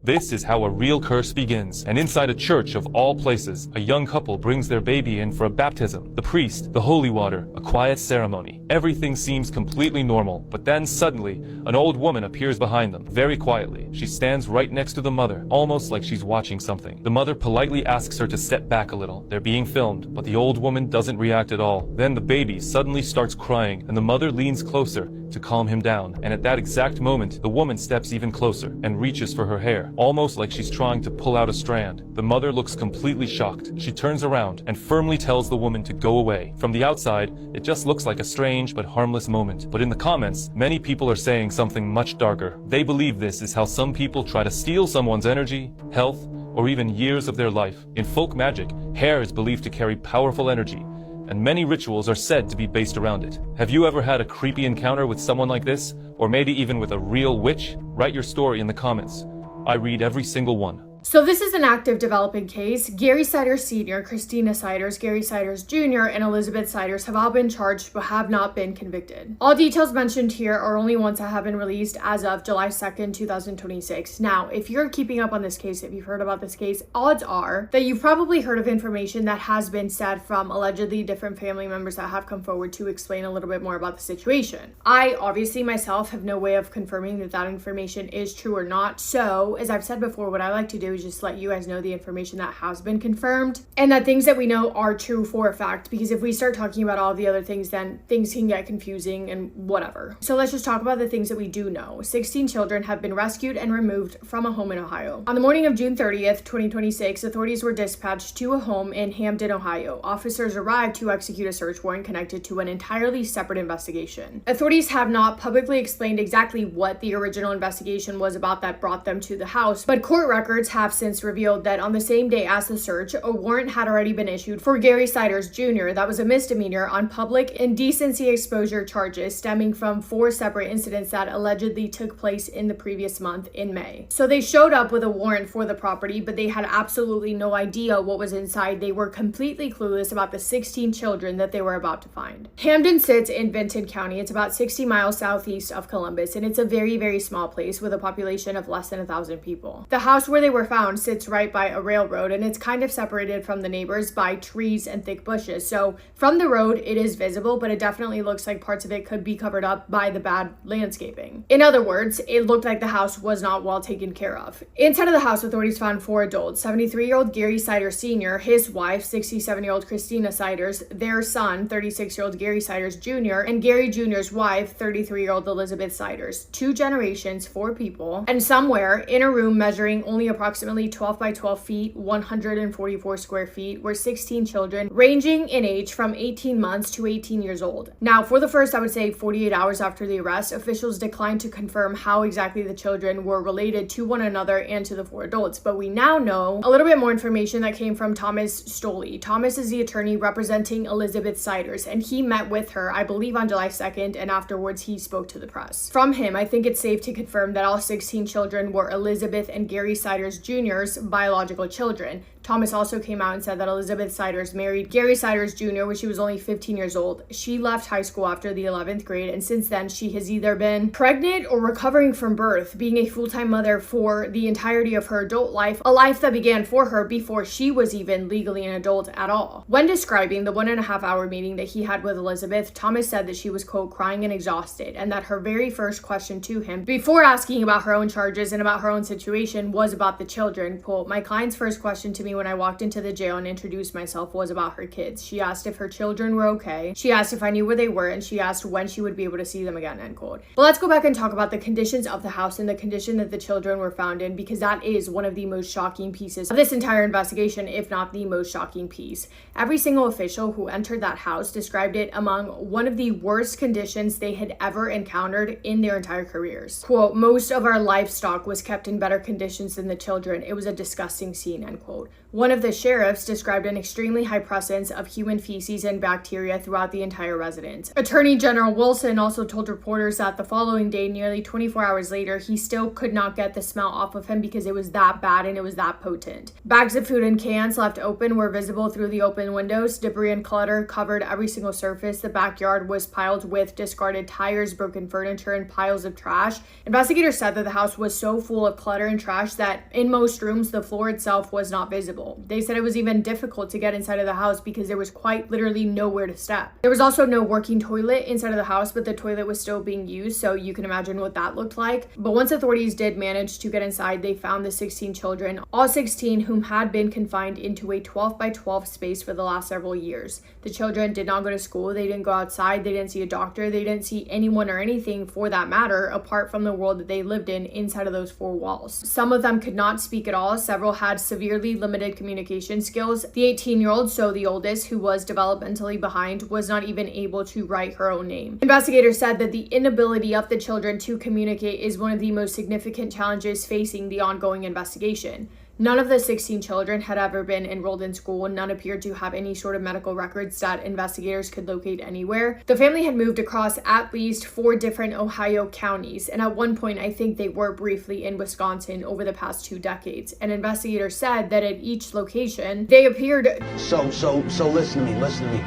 This is how a real curse begins. And inside a church of all places, a young couple brings their baby in for a baptism. The priest, the holy water, a quiet ceremony. Everything seems completely normal, but then suddenly, an old woman appears behind them, very quietly. She stands right next to the mother, almost like she's watching something. The mother politely asks her to step back a little. They're being filmed, but the old woman doesn't react at all. Then the baby suddenly starts crying, and the mother leans closer to calm him down. And at that exact moment, the woman steps even closer and reaches for her hair, almost like she's trying to pull out a strand. The mother looks completely shocked. She turns around and firmly tells the woman to go away. From the outside, it just looks like a strange but harmless moment. But in the comments, many people are saying something much darker. They believe this is how some people try to steal someone's energy, health, or even years of their life. In folk magic, hair is believed to carry powerful energy, and many rituals are said to be based around it. Have you ever had a creepy encounter with someone like this? Or maybe even with a real witch? Write your story in the comments. I read every single one. So this is an active developing case. Gary Siders Sr., Christina Siders, Gary Siders Jr., and Elizabeth Siders have all been charged but have not been convicted. All details mentioned here are only ones that have been released as of July 2nd, 2026. Now, if you're keeping up on this case, if you've heard about this case, odds are that you've probably heard of information that has been said from allegedly different family members that have come forward to explain a little bit more about the situation. I obviously myself have no way of confirming that that information is true or not. So, as I've said before, what I like to do is just let you guys know the information that has been confirmed and that things that we know are true for a fact, because if we start talking about all the other things, then things can get confusing and whatever. So let's just talk about the things that we do know. 16 children have been rescued and removed from a home in Ohio. On the morning of June 30th, 2026, authorities were dispatched to a home in Hampden, Ohio. Officers arrived to execute a search warrant connected to an entirely separate investigation. Authorities have not publicly explained exactly what the original investigation was about that brought them to the house, but court records have since revealed that on the same day as the search, a warrant had already been issued for Gary Siders Jr. that was a misdemeanor on public indecency exposure charges stemming from 4 separate incidents that allegedly took place in the previous month in May. So they showed up with a warrant for the property, but they had absolutely no idea what was inside. They were completely clueless about the 16 children that they were about to find. Hampden sits in Benton County. It's about 60 miles southeast of Columbus, and it's a very, very small place with a population of less than 1,000 people. The house where they were found sits right by a railroad, and it's kind of separated from the neighbors by trees and thick bushes. So from the road, it is visible, but it definitely looks like parts of it could be covered up by the bad landscaping. In other words, it looked like the house was not well taken care of. Inside of the house, authorities found 4 adults: 73-year-old Gary Siders Sr., his wife, 67-year-old Christina Siders, their son, 36-year-old Gary Siders Jr., and Gary Jr.'s wife, 33-year-old Elizabeth Siders. 2 generations, 4 people, and somewhere in a room measuring only approximately 12 by 12 feet, 144 square feet, were 16 children ranging in age from 18 months to 18 years old. Now, for the first, I would say 48 hours after the arrest, officials declined to confirm how exactly the children were related to one another and to the 4 adults, but we now know a little bit more information that came from Thomas Stolle. Thomas is the attorney representing Elizabeth Siders, and he met with her, I believe, on July 2nd, and afterwards he spoke to the press. From him, I think it's safe to confirm that all 16 children were Elizabeth and Gary Siders Jr.'s biological children. Thomas also came out and said that Elizabeth Siders married Gary Siders Jr. when she was only 15 years old. She left high school after the 11th grade, and since then she has either been pregnant or recovering from birth, being a full-time mother for the entirety of her adult life, a life that began for her before she was even legally an adult at all. When describing the 1.5-hour meeting that he had with Elizabeth, Thomas said that she was, quote, crying and exhausted, and that her very first question to him, before asking about her own charges and about her own situation, was about the children. Quote, "My client's first question to me when I walked into the jail and introduced myself was about her kids. She asked if her children were okay. She asked if I knew where they were, and she asked when she would be able to see them again," end quote. But let's go back and talk about the conditions of the house and the condition that the children were found in, because that is one of the most shocking pieces of this entire investigation, if not the most shocking piece. Every single official who entered that house described it among one of the worst conditions they had ever encountered in their entire careers. Quote, "Most of our livestock was kept in better conditions than the children. It was a disgusting scene," end quote. One of the sheriffs described an extremely high presence of human feces and bacteria throughout the entire residence. Attorney General Wilson also told reporters that the following day, nearly 24 hours later, he still could not get the smell off of him because it was that bad and it was that potent. Bags of food and cans left open were visible through the open windows. Debris and clutter covered every single surface. The backyard was piled with discarded tires, broken furniture, and piles of trash. Investigators said that the house was so full of clutter and trash that in most rooms, the floor itself was not visible. They said it was even difficult to get inside of the house because there was quite literally nowhere to step. There was also no working toilet inside of the house, but the toilet was still being used, so you can imagine what that looked like. But once authorities did manage to get inside, they found the 16 children, all 16 whom had been confined into a 12 by 12 space for the last several years. The children did not go to school, they didn't go outside, they didn't see a doctor, they didn't see anyone or anything for that matter apart from the world that they lived in inside of those 4 walls. Some of them could not speak at all, several had severely limited communication skills. The 18-year-old, so the oldest, who was developmentally behind, was not even able to write her own name. Investigators said that the inability of the children to communicate is one of the most significant challenges facing the ongoing investigation. None of the 16 children had ever been enrolled in school. None appeared to have any sort of medical records that investigators could locate anywhere. The family had moved across at least 4 different Ohio counties, and at one point I think they were briefly in Wisconsin over the past 2 decades. And investigators said that at each location they appeared So listen to me.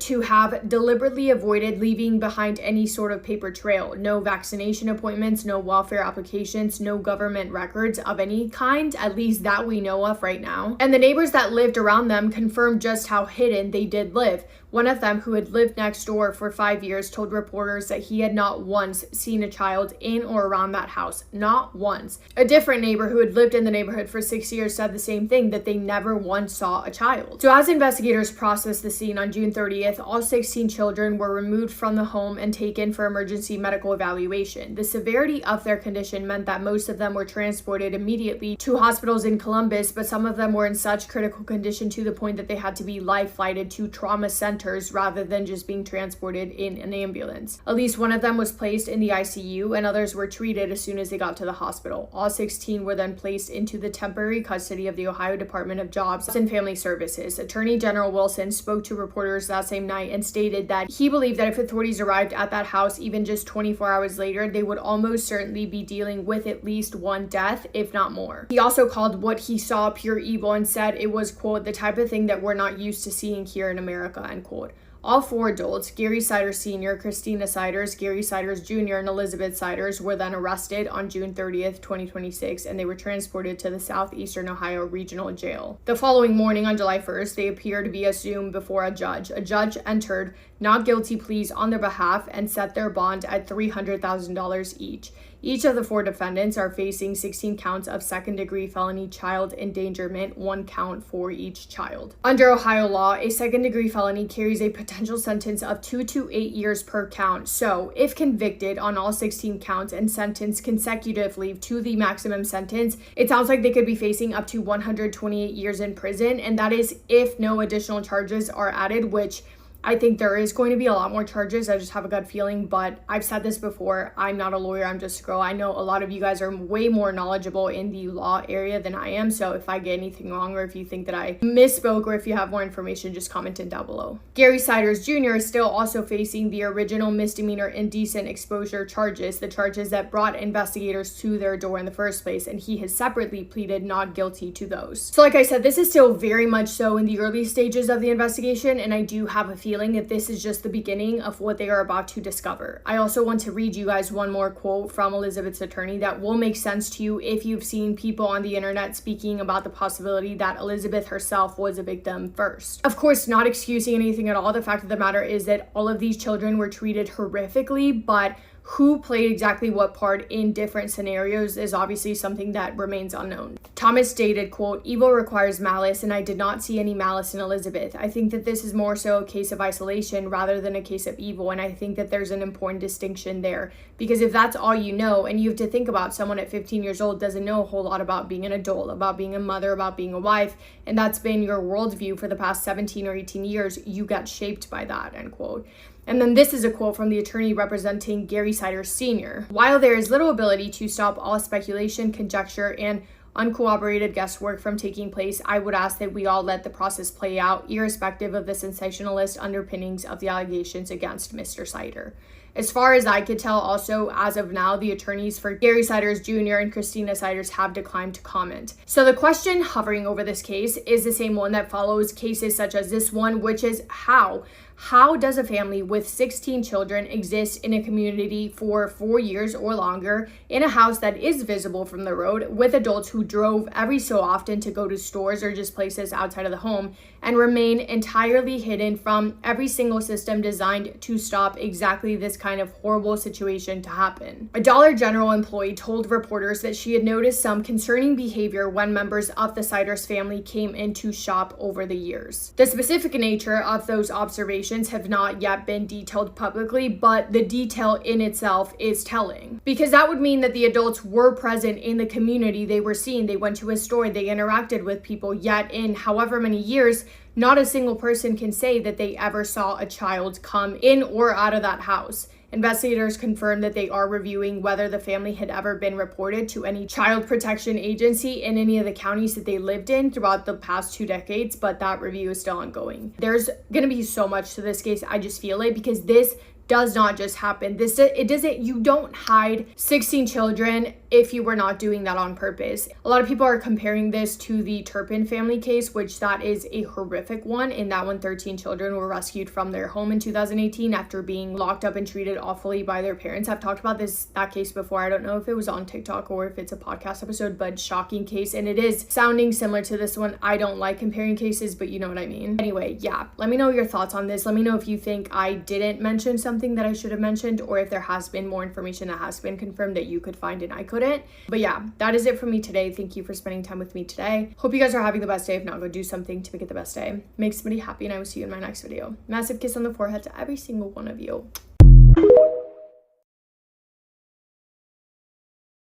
To have deliberately avoided leaving behind any sort of paper trail. No vaccination appointments, no welfare applications, no government records of any kind, at least that we know of right now. And the neighbors that lived around them confirmed just how hidden they did live. One of them, who had lived next door for 5 years, told reporters that he had not once seen a child in or around that house. Not once. A different neighbor who had lived in the neighborhood for 6 years said the same thing, that they never once saw a child. So as investigators processed the scene on June 30th, all 16 children were removed from the home and taken for emergency medical evaluation. The severity of their condition meant that most of them were transported immediately to hospitals in Columbus, but some of them were in such critical condition to the point that they had to be life-flighted to trauma centers rather than just being transported in an ambulance. At least one of them was placed in the ICU, and others were treated as soon as they got to the hospital. All 16 were then placed into the temporary custody of the Ohio Department of Jobs and Family Services. Attorney General Wilson spoke to reporters that same night and stated that he believed that if authorities arrived at that house even just 24 hours later, they would almost certainly be dealing with at least one death, if not more. He also called what he saw pure evil and said it was, quote, the type of thing that we're not used to seeing here in America, end quote. All 4 adults, Gary Siders Sr., Christina Siders, Gary Siders Jr., and Elizabeth Siders, were then arrested on June 30th, 2026, and they were transported to the Southeastern Ohio Regional Jail. The following morning, on July 1st, they appeared to be assumed before a judge. A judge entered not guilty pleas on their behalf and set their bond at $300,000 each. Each of the 4 defendants are facing 16 counts of second-degree felony child endangerment, 1 count for each child. Under Ohio law, a second-degree felony carries a potential sentence of 2 to 8 years per count. So, if convicted on all 16 counts and sentenced consecutively to the maximum sentence, it sounds like they could be facing up to 128 years in prison, and that is if no additional charges are added, which I think there is going to be a lot more charges. I just have a gut feeling, but I've said this before. I'm not a lawyer. I'm just a girl. I know a lot of you guys are way more knowledgeable in the law area than I am. So if I get anything wrong, or if you think that I misspoke, or if you have more information, just comment it down below. Gary Siders Jr. is still also facing the original misdemeanor indecent exposure charges, the charges that brought investigators to their door in the first place, and he has separately pleaded not guilty to those. So like I said, this is still very much so in the early stages of the investigation, and I do have a feeling that this is just the beginning of what they are about to discover. I also want to read you guys one more quote from Elizabeth's attorney that will make sense to you if you've seen people on the internet speaking about the possibility that Elizabeth herself was a victim first. Of course, not excusing anything at all. The fact of the matter is that all of these children were treated horrifically, but who played exactly what part in different scenarios is obviously something that remains unknown. Thomas stated, quote, evil requires malice, and I did not see any malice in Elizabeth. I think that this is more so a case of isolation rather than a case of evil, and I think that there's an important distinction there, because if that's all you know, and you have to think about someone at 15 years old doesn't know a whole lot about being an adult, about being a mother, about being a wife, and that's been your worldview for the past 17 or 18 years, you got shaped by that, end quote. And then this is a quote from the attorney representing Gary Siders Sr. While there is little ability to stop all speculation, conjecture, and uncorroborated guesswork from taking place, I would ask that we all let the process play out, irrespective of the sensationalist underpinnings of the allegations against Mr. Sider. As far as I could tell, also, as of now, the attorneys for Gary Siders Jr. and Christina Siders have declined to comment. So the question hovering over this case is the same one that follows cases such as this one, which is how? How does a family with 16 children exist in a community for 4 years or longer in a house that is visible from the road with adults who drove every so often to go to stores or just places outside of the home and remain entirely hidden from every single system designed to stop exactly this kind of horrible situation to happen? A Dollar General employee told reporters that she had noticed some concerning behavior when members of the Siders family came in to shop over the years. The specific nature of those observations have not yet been detailed publicly, but the detail in itself is telling, because that would mean that the adults were present in the community they were seeing. They went to a store, they interacted with people, yet in however many years, not a single person can say that they ever saw a child come in or out of that house. Investigators confirmed that they are reviewing whether the family had ever been reported to any child protection agency in any of the counties that they lived in throughout the past 2 decades, but that review is still ongoing. There's going to be so much to this case, I just feel it, because this does not just happen. You don't hide 16 children if you were not doing that on purpose. A lot of people are comparing this to the Turpin family case, which that is a horrific one. In that one, 13 children were rescued from their home in 2018 after being locked up and treated awfully by their parents. I've talked about that case before. I don't know if it was on TikTok or if it's a podcast episode, but shocking case. And it is sounding similar to this one. I don't like comparing cases, but you know what I mean. Anyway, yeah, let me know your thoughts on this. Let me know if you think I didn't mention something that I should have mentioned, or if there has been more information that has been confirmed that you could find and I couldn't. But yeah, that is it for me today. Thank you for spending time with me today. Hope you guys are having the best day. If not, go do something to make it the best day. Make somebody happy, and I will see you in my next video. Massive kiss on the forehead to every single one of you.